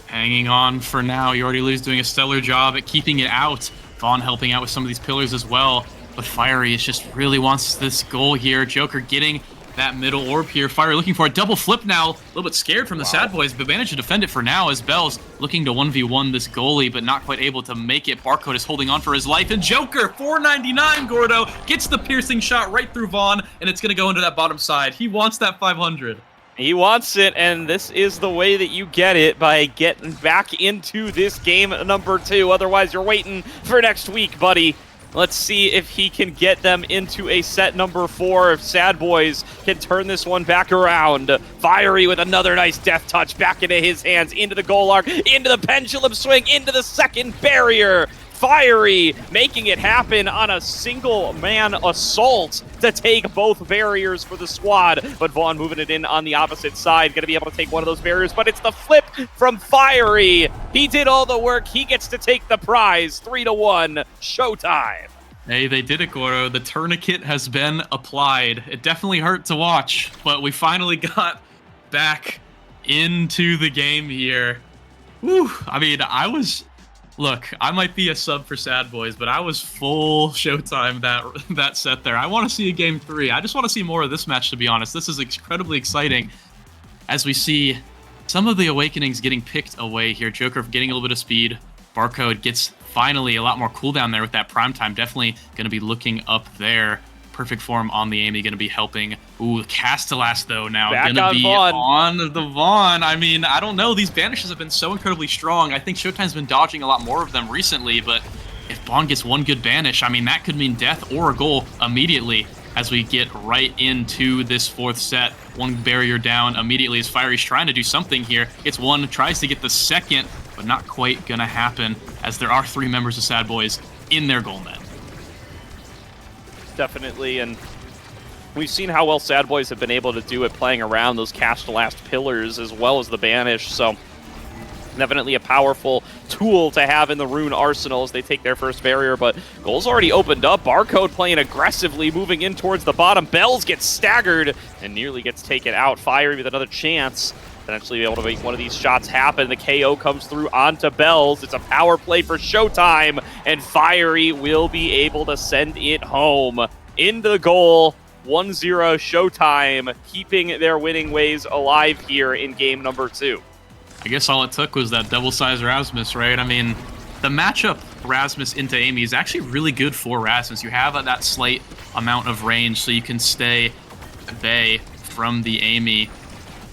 Hanging on for now. You Already Lose doing a stellar job at keeping it out. Vaughn helping out with some of these pillars as well, but Fierryy just really wants this goal here. Joker getting that middle orb here. Fierryy looking for a double flip now. A little bit scared from the S.A.D.B.O.I.S, but managed to defend it for now as B.O.I.S looking to 1v1 this goalie, but not quite able to make it. Barcode is holding on for his life, and Joker, 499, Gordo, gets the piercing shot right through Vaughn, and it's going to go into that bottom side. He wants that 500. He wants it, and this is the way that you get it, by getting back into this game number 2. Otherwise, you're waiting for next week, buddy. Let's see if he can get them into a set number 4, if S.A.D.B.O.I.S can turn this one back around. Fierryy with another nice death touch back into his hands, into the goal arc, into the pendulum swing, into the second barrier. Fierryy making it happen on a single-man assault to take both barriers for the squad, but Vaughn moving it in on the opposite side, going to be able to take one of those barriers, but it's the flip from Fierryy. He did all the work. He gets to take the prize. 3-1, Showtime. Hey, they did it, Goro. The tourniquet has been applied. It definitely hurt to watch, but we finally got back into the game here. Whew. I mean, Look, I might be a sub for S.A.D.B.O.I.S, but I was full Showtime that set there. I want to see a game 3. I just want to see more of this match, to be honest. This is incredibly exciting as we see some of the awakenings getting picked away here. Joker getting a little bit of speed. Barcode gets finally a lot more cooldown there with that prime time. Definitely going to be looking up there. Perfect form on the Amy, going to be helping. Ooh, Castellas, though, now going to be Vaughn. on the Vaughn. I mean, I don't know. These banishes have been so incredibly strong. I think Showtime's been dodging a lot more of them recently, but if Vaughn gets one good banish, I mean, that could mean death or a goal immediately as we get right into this 4th set. One barrier down immediately as Fierry's trying to do something here. Gets one, tries to get the second, but not quite going to happen as there are 3 members of S.A.D.B.O.I.S in their goal net. Definitely, and we've seen how well S.A.D.B.O.I.S have been able to do it, playing around those cast-to-last pillars as well as the banish, so definitely a powerful tool to have in the Rune arsenal as they take their first barrier, but goal's already opened up. Barcode playing aggressively, moving in towards the bottom. B.O.I.S gets staggered and nearly gets taken out. Fierryy with another chance. Potentially be able to make one of these shots happen. The KO comes through onto B.O.I.S. It's a power play for Showtime, and Fierryy will be able to send it home. Into the goal, 1-0 Showtime, keeping their winning ways alive here in game number 2. I guess all it took was that double-size Rasmus, right? I mean, the matchup Rasmus into Amy is actually really good for Rasmus. You have that slight amount of range, so you can stay at bay from the Amy,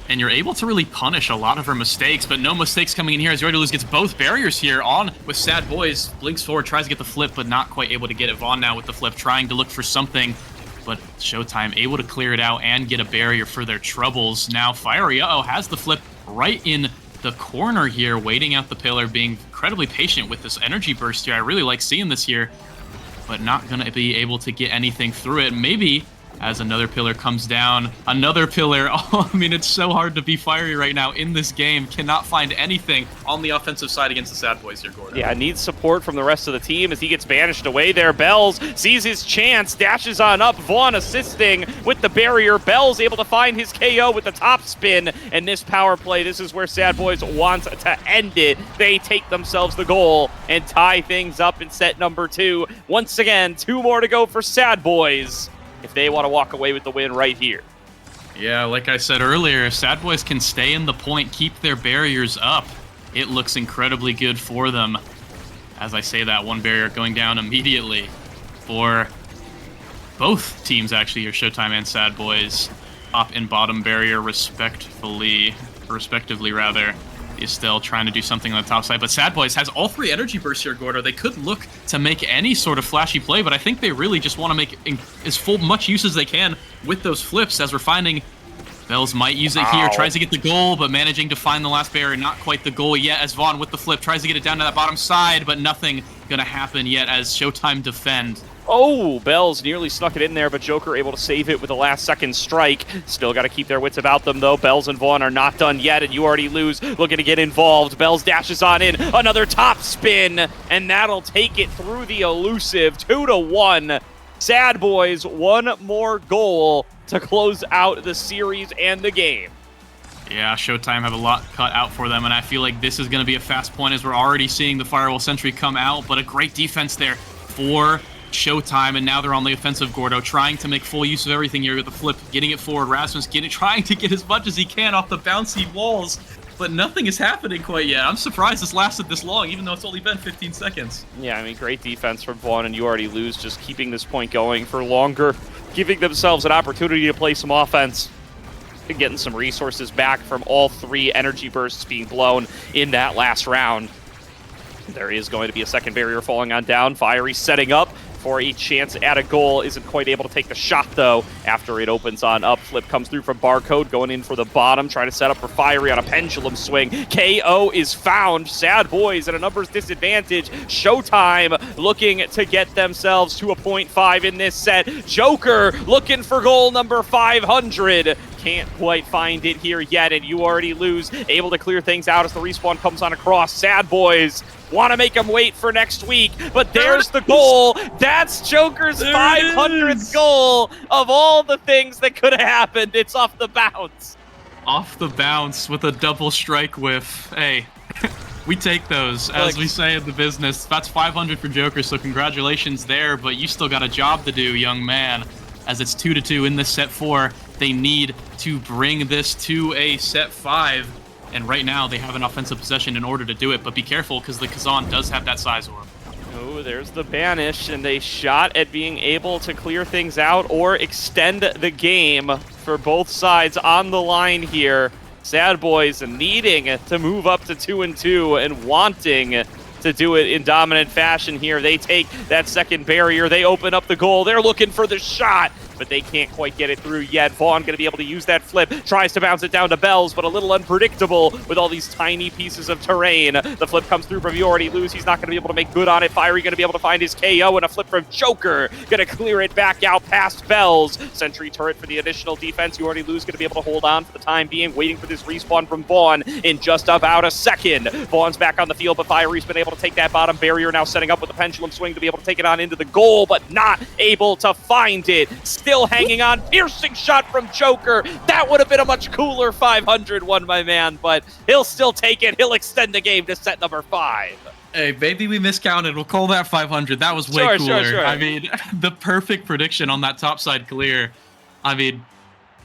and you're able to really punish a lot of her mistakes, but no mistakes coming in here as You Already Lose gets both barriers here on with S.A.D.B.O.I.S. Blinks forward, tries to get the flip, but not quite able to get it. Vaughn now with the flip, trying to look for something but Showtime able to clear it out and get a barrier for their troubles. Now Fierryy, has the flip right in the corner here, waiting out the pillar, being incredibly patient with this energy burst here. I really like seeing this here, but not going to be able to get anything through it. Maybe as another pillar comes down, another pillar. Oh, I mean, it's so hard to be Fierryy right now in this game. Cannot find anything on the offensive side against the S.A.D.B.O.I.S here, Gordon. Yeah, needs support from the rest of the team as he gets banished away there. B.O.I.S sees his chance, dashes on up. Vaughn assisting with the barrier. B.O.I.S able to find his KO with the top spin. And this power play, this is where S.A.D.B.O.I.S wants to end it. They take themselves the goal and tie things up in set number 2. Once again, 2 more to go for S.A.D.B.O.I.S if they want to walk away with the win right here. Yeah, like I said earlier, S.A.D.B.O.I.S can stay in the point, keep their barriers up. It looks incredibly good for them. As I say that, one barrier going down immediately for both teams, actually, here, Showtime and S.A.D.B.O.I.S. Top and bottom barrier respectively, rather. Is still trying to do something on the top side, but S.A.D.B.O.I.S has all 3 energy bursts here, Gordo. They could look to make any sort of flashy play, but I think they really just want to make as much use as they can with those flips, as we're finding B.O.I.S might use it here, tries to get the goal, but managing to find the last barrier. Not quite the goal yet, as Vaughn with the flip tries to get it down to that bottom side, but nothing gonna happen yet as Showtime defend. Oh, B.O.I.S nearly snuck it in there, but Joker able to save it with a last-second strike. Still got to keep their wits about them, though. B.O.I.S and Vaughn are not done yet, and You Already Lose looking to get involved. B.O.I.S dashes on in, another top spin, and that'll take it through the elusive. 2-1. S.A.D.B.O.I.S, one more goal to close out the series and the game. Yeah, Showtime have a lot cut out for them, and I feel like this is going to be a fast point as we're already seeing the Firewall Sentry come out, but a great defense there for Showtime, and now they're on the offensive, Gordo, trying to make full use of everything here with the flip, getting it forward. Rasmus trying to get as much as he can off the bouncy walls, but nothing is happening quite yet. I'm surprised this lasted this long, even though it's only been 15 seconds. Yeah, I mean, great defense from Vaughn and You Already Lose, just keeping this point going for longer, giving themselves an opportunity to play some offense, and getting some resources back from all 3 energy bursts being blown in that last round. There is going to be a second barrier falling on down. Fierryy setting up for a chance at a goal. Isn't quite able to take the shot, though, after it opens on up. Flip comes through from Barcode, going in for the bottom, trying to set up for Fierryy on a pendulum swing. KO is found. S.A.D.B.O.I.S at a numbers disadvantage. Showtime looking to get themselves to a 0.5 in this set. Joker looking for goal number 500. Can't quite find it here yet, and You Already Lose able to clear things out as the respawn comes on across. S.A.D.B.O.I.S want to make them wait for next week, but there's the goal. That's Joker's 500th goal of all the things that could have happened. It's off the bounce. Off the bounce with a double strike whiff. Hey, we take those, as we say in the business. That's 500 for Joker, so congratulations there, but you still got a job to do, young man, as it's 2-2 in this set 4. They need to bring this to a set 5. And right now, they have an offensive possession in order to do it, but be careful because the Kazan does have that size orb. Oh, there's the banish, and they shot at being able to clear things out or extend the game for both sides on the line here. S.A.D.B.O.I.S needing to move up to 2-2 and wanting to do it in dominant fashion here. They take that second barrier. They open up the goal. They're looking for the shot, but they can't quite get it through yet. Vaughn going to be able to use that flip. Tries to bounce it down to B.O.I.S, but a little unpredictable with all these tiny pieces of terrain. The flip comes through from You Already Lose. He's not going to be able to make good on it. Fierryy going to be able to find his KO, and a flip from Joker. Going to clear it back out past B.O.I.S. Sentry turret for the additional defense. You Already Lose going to be able to hold on for the time being, waiting for this respawn from Vaughn in just about a second. Vaughn's back on the field, but Fierryy's been able to take that bottom barrier, now setting up with a pendulum swing to be able to take it on into the goal, but not able to find it. Still hanging on. Piercing shot from Joker. That would have been a much cooler 500 one, my man, but he'll still take it. He'll extend the game to set number 5. Hey, maybe we miscounted. We'll call that 500. That was way cooler. Sure. I mean, the perfect prediction on that top side clear. I mean,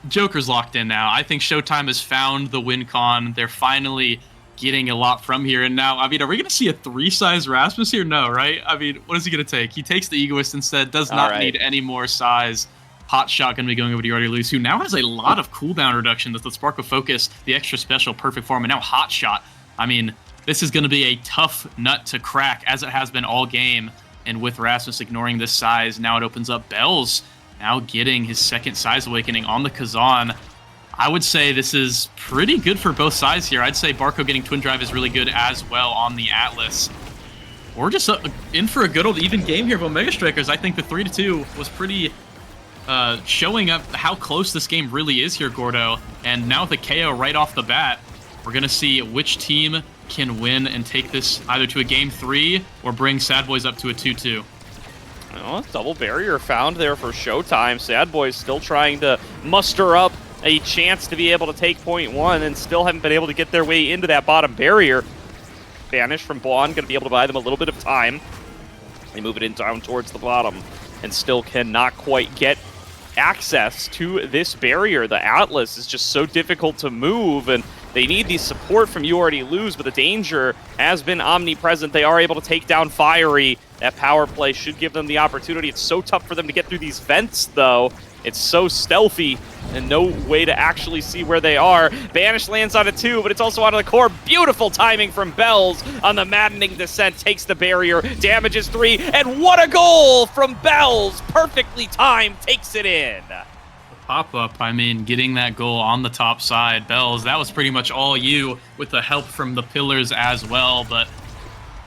Joker's locked in now. I think Showtime has found the win con. They're finally getting a lot from here. And now, I mean, are we going to see a 3-size Rasmus here? No, right? I mean, what is he going to take? He takes the Egoist instead. Does not need any more size. Hot Shot going to be going over to You Already Lose, who now has a lot of cooldown reduction. That's the Spark of Focus, the extra special, perfect form, and now Hot Shot. I mean, this is going to be a tough nut to crack, as it has been all game. And with Rasmus ignoring this size, now it opens up B.O.I.S now getting his second Size Awakening on the Kazan. I would say this is pretty good for both sides here. I'd say Barco getting Twin Drive is really good as well on the Atlas. We're just in for a good old even game here of Omega Strikers. I think the 3-2 was pretty showing up how close this game really is here, Gordo. And now with the KO right off the bat, we're going to see which team can win and take this either to a game 3 or bring S.A.D.B.O.I.S up to a 2-2. Oh, double barrier found there for Showtime. S.A.D.B.O.I.S still trying to muster up a chance to be able to take point 1 and still haven't been able to get their way into that bottom barrier. Banish from Vaughn, going to be able to buy them a little bit of time. They move it in down towards the bottom and still cannot quite get access to this barrier. The Atlas is just so difficult to move, and they need the support from You Already Lose, but the danger has been omnipresent. They are able to take down Fierryy. That power play should give them the opportunity. It's so tough for them to get through these vents, though. It's so stealthy and no way to actually see where they are. Banish lands on a 2, but it's also onto the core. Beautiful timing from B.O.I.S on the maddening descent. Takes the barrier, damages 3, and what a goal from B.O.I.S! Perfectly timed, takes it in. Pop-up, I mean, getting that goal on the top side. B.O.I.S, that was pretty much all you with the help from the pillars as well, but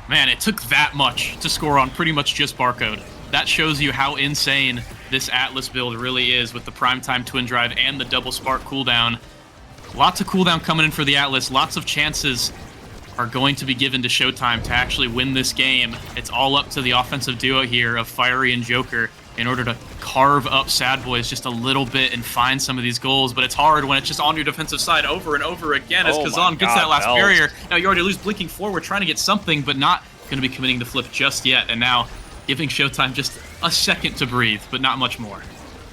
man, it took that much to score on pretty much just Barcode. That shows you how insane this Atlas build really is with the Primetime Twin Drive and the double Spark cooldown. Lots of cooldown coming in for the Atlas. Lots of chances are going to be given to Showtime to actually win this game. It's all up to the offensive duo here of Fierryy and Joker in order to carve up S.A.D.B.O.I.S just a little bit and find some of these goals, but it's hard when it's just on your defensive side over and over again as Kazan gets that last barrier. Now You Already Lose blinking forward, trying to get something, but not going to be committing the flip just yet, and now giving Showtime just a second to breathe, but not much more.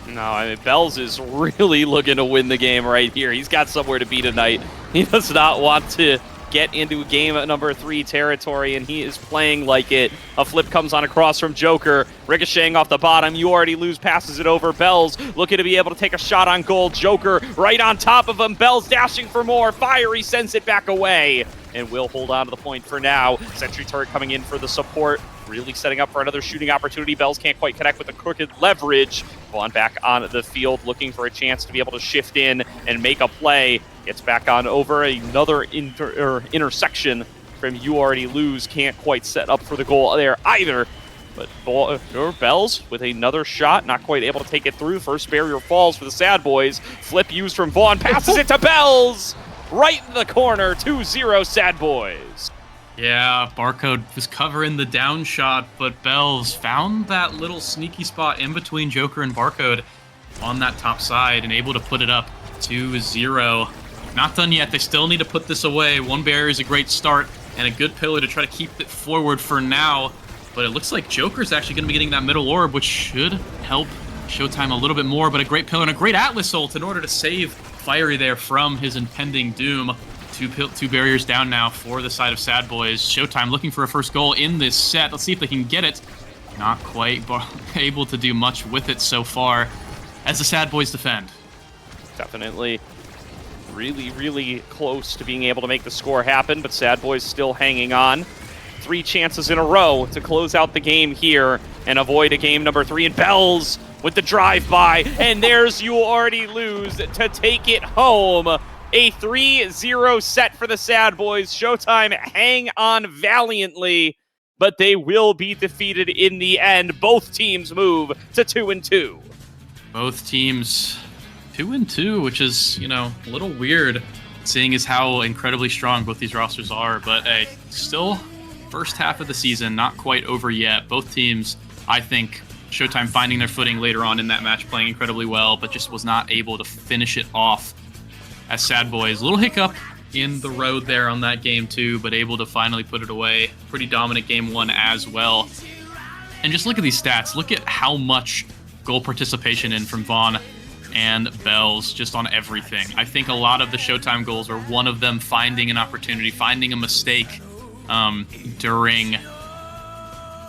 No, I mean, B.O.I.S is really looking to win the game right here. He's got somewhere to be tonight. He does not want to get into game number 3 territory, and he is playing like it. A flip comes on across from Joker, ricocheting off the bottom. You Already Lose, passes it over. B.O.I.S looking to be able to take a shot on goal. Joker right on top of him. B.O.I.S dashing for more. Fierryy sends it back away, and will hold on to the point for now. Sentry turret coming in for the support. Really setting up for another shooting opportunity. B.O.I.S can't quite connect with the crooked leverage. Vaughn back on the field, looking for a chance to be able to shift in and make a play. Gets back on over another intersection from You Already Lose. Can't quite set up for the goal there either. But B.O.I.S with another shot, not quite able to take it through. First barrier falls for the S.A.D.B.O.I.S. Flip used from Vaughn, passes it to B.O.I.S. Right in the corner, 2-0 S.A.D.B.O.I.S. Yeah, Barcode was covering the down shot, but B.O.I.S found that little sneaky spot in between Joker and Barcode on that top side and able to put it up 2-0. Not done yet. They still need to put this away. One barrier is a great start and a good pillar to try to keep it forward for now, but it looks like Joker's actually going to be getting that middle orb, which should help Showtime a little bit more, but a great pillar and a great Atlas ult in order to save Fierryy there from his impending doom. Two barriers down now for the side of S.A.D.B.O.I.S. Showtime looking for a first goal in this set. Let's see if they can get it. Not quite able to do much with it so far as the S.A.D.B.O.I.S defend. Definitely really, really close to being able to make the score happen, but S.A.D.B.O.I.S still hanging on. 3 chances in a row to close out the game here and avoid a game number 3. And B.O.I.S with the drive-by, and there's You Already Lose to take it home. A 3-0 set for the S.A.D.B.O.I.S. Showtime hang on valiantly, but they will be defeated in the end. Both teams move to 2-2. Both teams 2-2, which is, you know, a little weird, seeing as how incredibly strong both these rosters are. But hey, still first half of the season, not quite over yet. Both teams, I think, Showtime finding their footing later on in that match, playing incredibly well, but just was not able to finish it off. As S.A.D.B.O.I.S, little hiccup in the road there on that game too, but able to finally put it away. Pretty dominant game 1 as well. And just look at these stats. Look at how much goal participation in from Vaughn and B.O.I.S just on everything. I think a lot of the Showtime goals are one of them finding an opportunity, finding a mistake during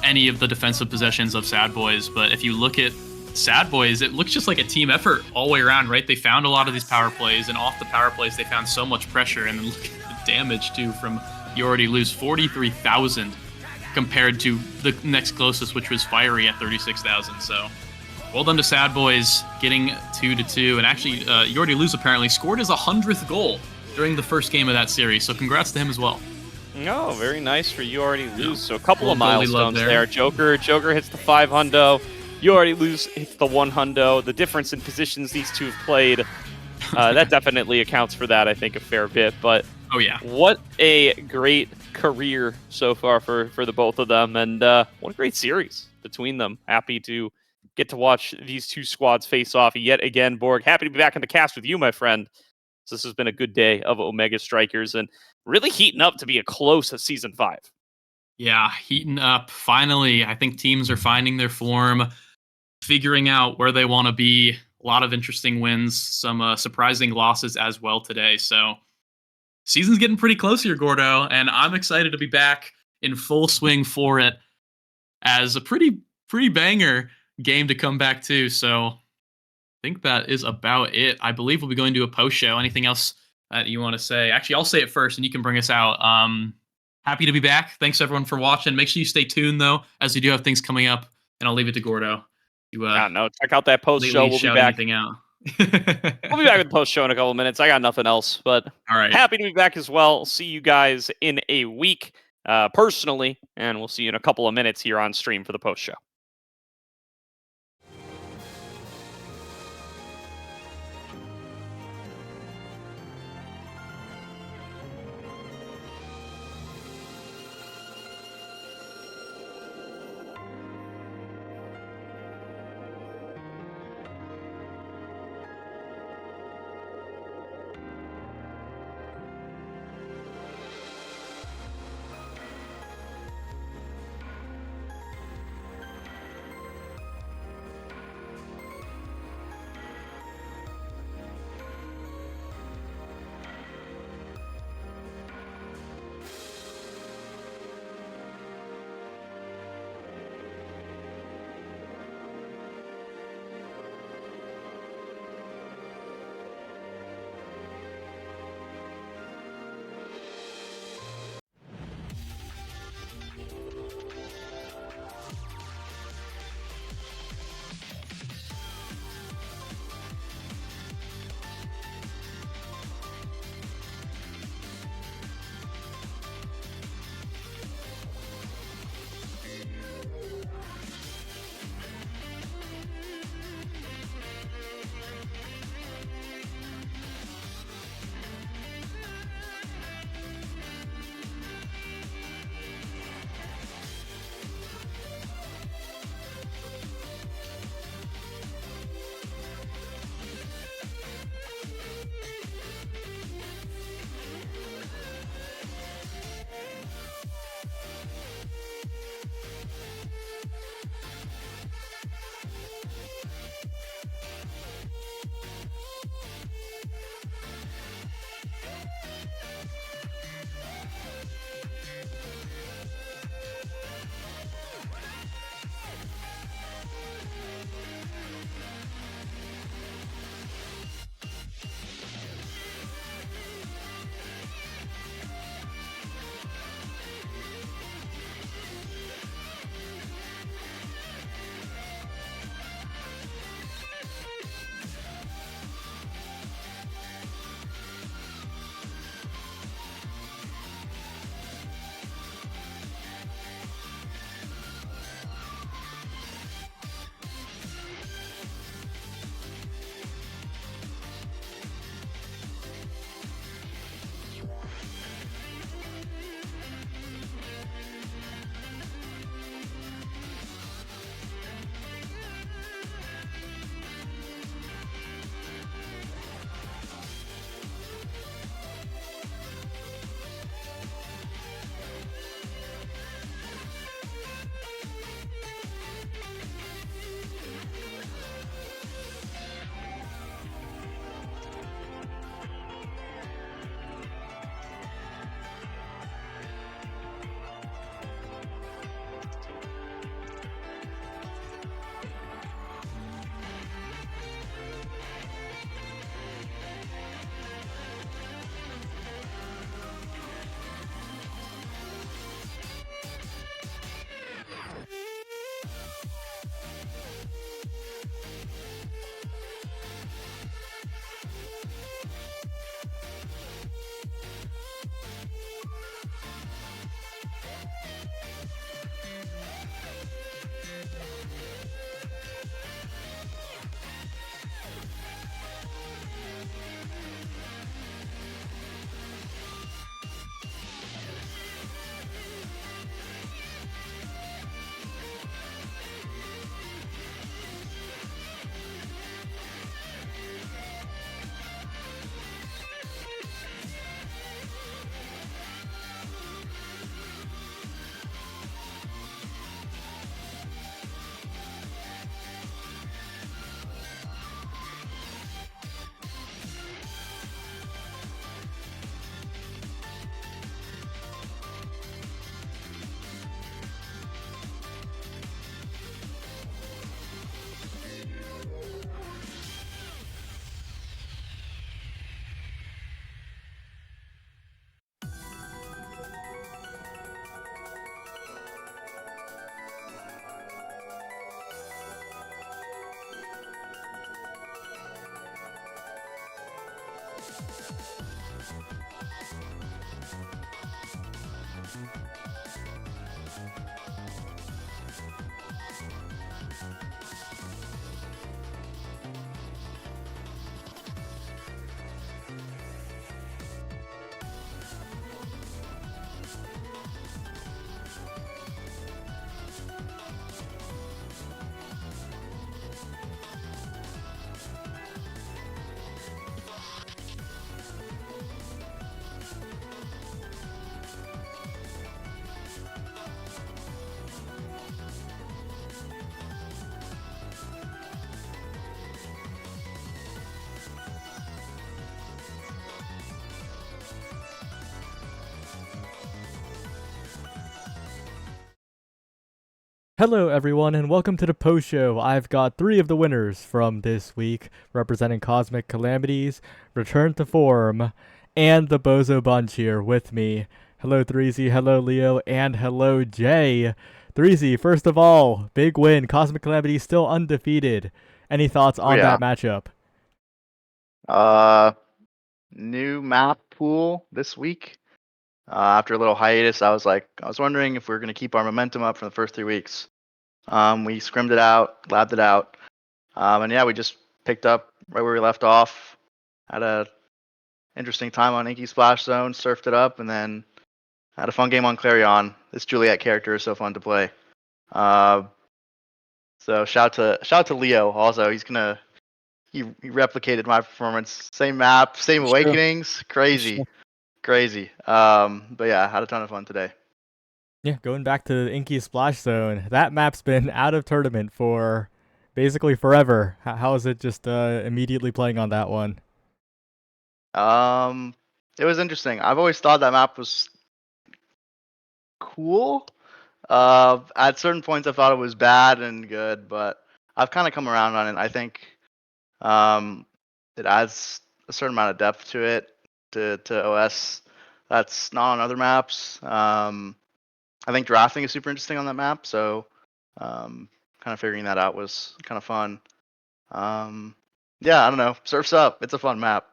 any of the defensive possessions of S.A.D.B.O.I.S. But if you look at S.A.D.B.O.I.S, it looks just like a team effort all the way around, right? They found a lot of these power plays, and off the power plays, they found so much pressure. And look at the damage, too, from You Already Lose, 43,000 compared to the next closest, which was Fierryy at 36,000. So, Well done to S.A.D.B.O.I.S getting 2-2. And actually, You Already Lose apparently scored his 100th goal during the first game of that series. So congrats to him as well. Oh, very nice for You Already Lose. So a couple of Goalie love milestones there. Joker hits the 5 hundo. You Already Lose hits the 1 hundo. The difference in positions these two have played, that definitely accounts for that, I think, a fair bit. But oh yeah, what a great career so far for the both of them. And what a great series between them. Happy to get to watch these two squads face off yet again, Borg. Happy to be back in the cast with you, my friend. So this has been a good day of Omega Strikers and really heating up to be a close of Season 5. Yeah, heating up. Finally, I think teams are finding their form, figuring out where they want to be. A lot of interesting wins, some surprising losses as well today. So season's getting pretty close here, Gordo, and I'm excited to be back in full swing for it as a pretty banger game to come back to. So I think that is about it. I believe we'll be going to a post show. Anything else that you want to say? Actually, I'll say it first and you can bring us out. Happy to be back. Thanks everyone for watching. Make sure you stay tuned though, as we do have things coming up. And I'll leave it to Gordo. No, check out that post show. We'll be back. Anything out. We'll be back with the post show in a couple of minutes. I got nothing else, but all right. Happy to be back as well. See you guys in a week personally, and we'll see you in a couple of minutes here on stream for the post show. Hello everyone and welcome to the post show. I've got 3 of the winners from this week representing Cosmic Calamities, Return to Form, and the Bozo Bunch here with me. Hello Threezy, hello Leo, and hello Jay. Threezy, first of all, big win. Cosmic Calamities still undefeated. Any thoughts on that matchup? New map pool this week. After a little hiatus, I was wondering if we were going to keep our momentum up from the first 3 weeks. We scrimmed it out, labbed it out, and yeah, we just picked up right where we left off. Had a interesting time on Inky Splash Zone, surfed it up, and then had a fun game on Clarion. This Juliet character is so fun to play. So shout to Leo also. He replicated my performance. Same map, same awakenings. Crazy. But yeah, had a ton of fun today. Yeah, going back to the Inky Splash Zone, that map's been out of tournament for basically forever. How is it just immediately playing on that one? It was interesting. I've always thought that map was cool. At certain points, I thought it was bad and good, but I've kind of come around on it. I think it adds a certain amount of depth to it, to OS that's not on other maps. I think drafting is super interesting on that map, so kind of figuring that out was kind of fun. Yeah, I don't know. Surf's Up. It's a fun map.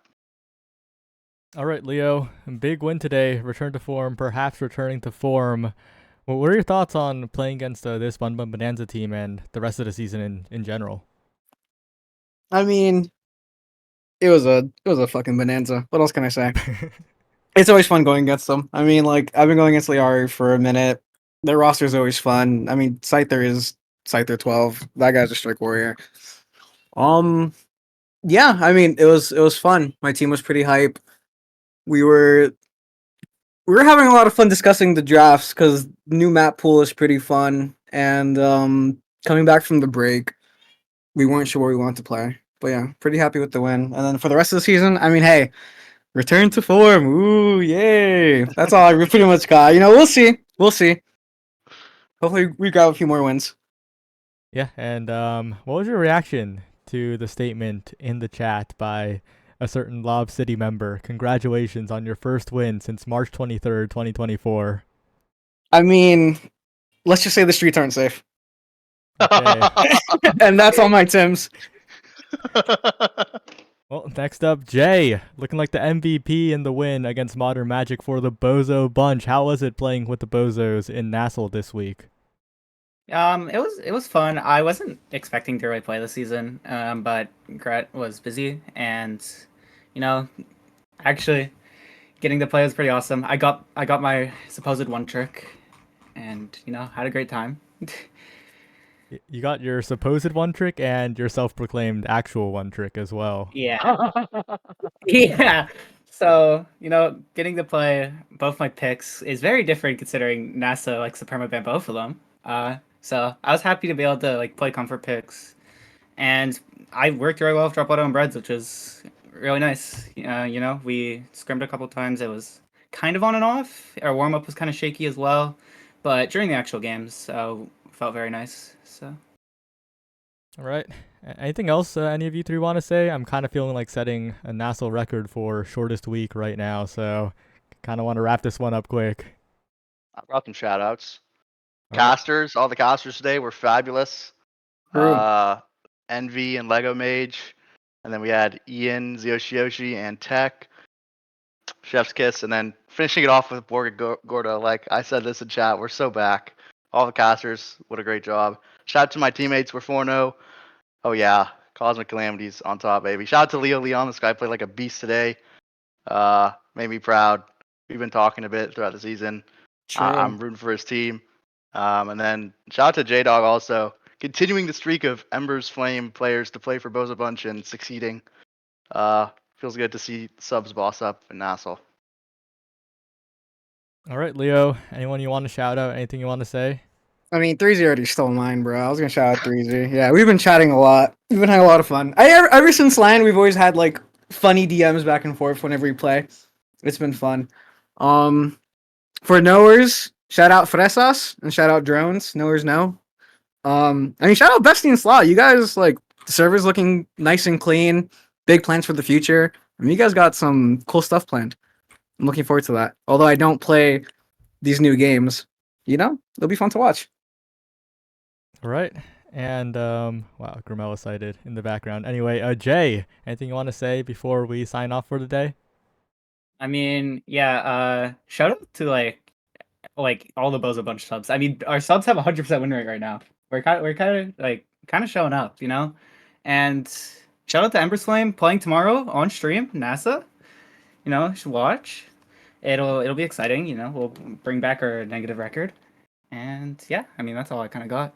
All right, Leo, big win today. Return to form, perhaps returning to form. Well, what are your thoughts on playing against this Bun Bun Bonanza team and the rest of the season in general? I mean, it was a fucking bonanza. What else can I say? It's always fun going against them. I mean, like, I've been going against Liari for a minute. Their roster is always fun. I mean, Scyther is Scyther 12. That guy's a strike warrior. Yeah, I mean, it was fun. My team was pretty hype. We were having a lot of fun discussing the drafts because new map pool is pretty fun. And coming back from the break, we weren't sure where we wanted to play. But yeah, pretty happy with the win. And then for the rest of the season, I mean, hey, return to form. Ooh, yay. That's all I pretty much got. You know, we'll see. Hopefully we grab a few more wins. Yeah, and what was your reaction to the statement in the chat by a certain Lob City member? Congratulations on your first win since March 23rd, 2024. I mean, let's just say the streets aren't safe. Okay. And that's all my Tims. Well, next up, Jay, looking like the MVP in the win against Modern Magic for the Bozo Bunch. How was it playing with the Bozos in NASL this week? It was fun. I wasn't expecting to really play this season, but Gret was busy, and actually getting to play was pretty awesome. I got my supposed one trick, and had a great time. You got your supposed one trick and your self-proclaimed actual one trick as well. Yeah. Yeah. So, getting to play both my picks is very different considering NASA likes to permaban both of them. So I was happy to be able to play comfort picks, and I worked very well with Drop Auto and Breads, which was really nice. We scrimmed a couple times. It was kind of on and off. Our warm up was kind of shaky as well, but during the actual games, felt very nice. So. All right. Anything else any of you 3 want to say? I'm kind of feeling like setting a NASL record for shortest week right now, so kind of want to wrap this one up quick. I brought some shout outs. All right. Casters, all the casters today were fabulous. Envy and Lego Mage. And then we had Ian, Zioshioshi, and Tech. chef's kiss, and then finishing it off with Gordo. Like I said this in chat, we're so back. All the casters, what a great job. Shout out to my teammates, we're 4-0. Oh yeah, Cosmic Calamities on top, baby. Shout out to Leo Leon, this guy played like a beast today. Made me proud. We've been talking a bit throughout the season. I'm rooting for his team. And then shout out to J-Dog also, continuing the streak of Ember's Flame players to play for Boza Bunch and succeeding. Feels good to see subs boss up in NASL. All right, Leo. Anyone you want to shout out? Anything you want to say? I mean, 3Z already stole mine, bro. I was gonna shout out 3Z. Yeah, we've been chatting a lot. We've been having a lot of fun. Ever since LAN, we've always had like funny DMs back and forth whenever we play. It's been fun. For knowers, shout out Fresas and shout out Drones. Knowers know. I mean, shout out Bestie and Slaw. You guys like the server's looking nice and clean. Big plans for the future. I mean, you guys got some cool stuff planned. I'm looking forward to that. Although I don't play these new games, it'll be fun to watch. All right. And wow, Grimella cited in the background. Anyway, Jay, anything you want to say before we sign off for the day? I mean, yeah. Shout out to like all the Bozo Bunch subs. I mean, our subs have 100% win rate right now. We're kind of showing up, And shout out to Ember's Flame playing tomorrow on stream, NASA. You should watch. It'll be exciting. We'll bring back our negative record, and yeah, I mean that's all I kind of got.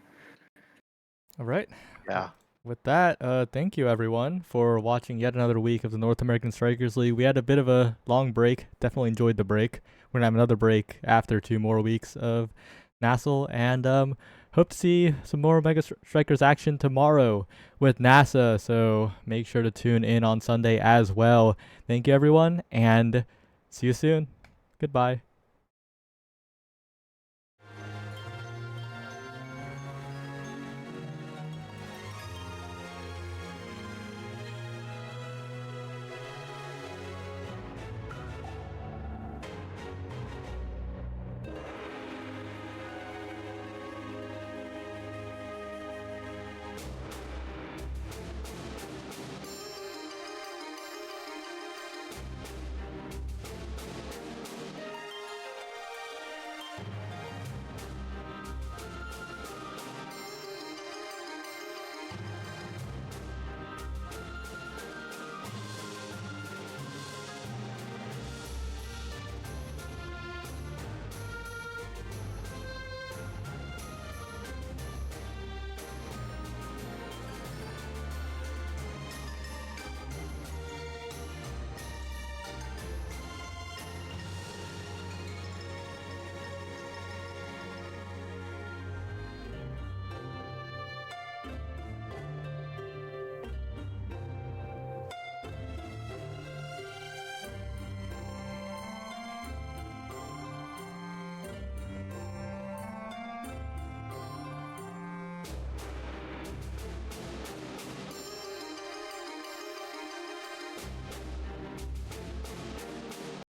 All right. Yeah. With that, thank you everyone for watching yet another week of the North American Strikers League. We had a bit of a long break. Definitely enjoyed the break. We're gonna have another break after 2 more weeks of NASL, and hope to see some more Mega Strikers action tomorrow with NASA. So make sure to tune in on Sunday as well. Thank you everyone, and see you soon. Goodbye.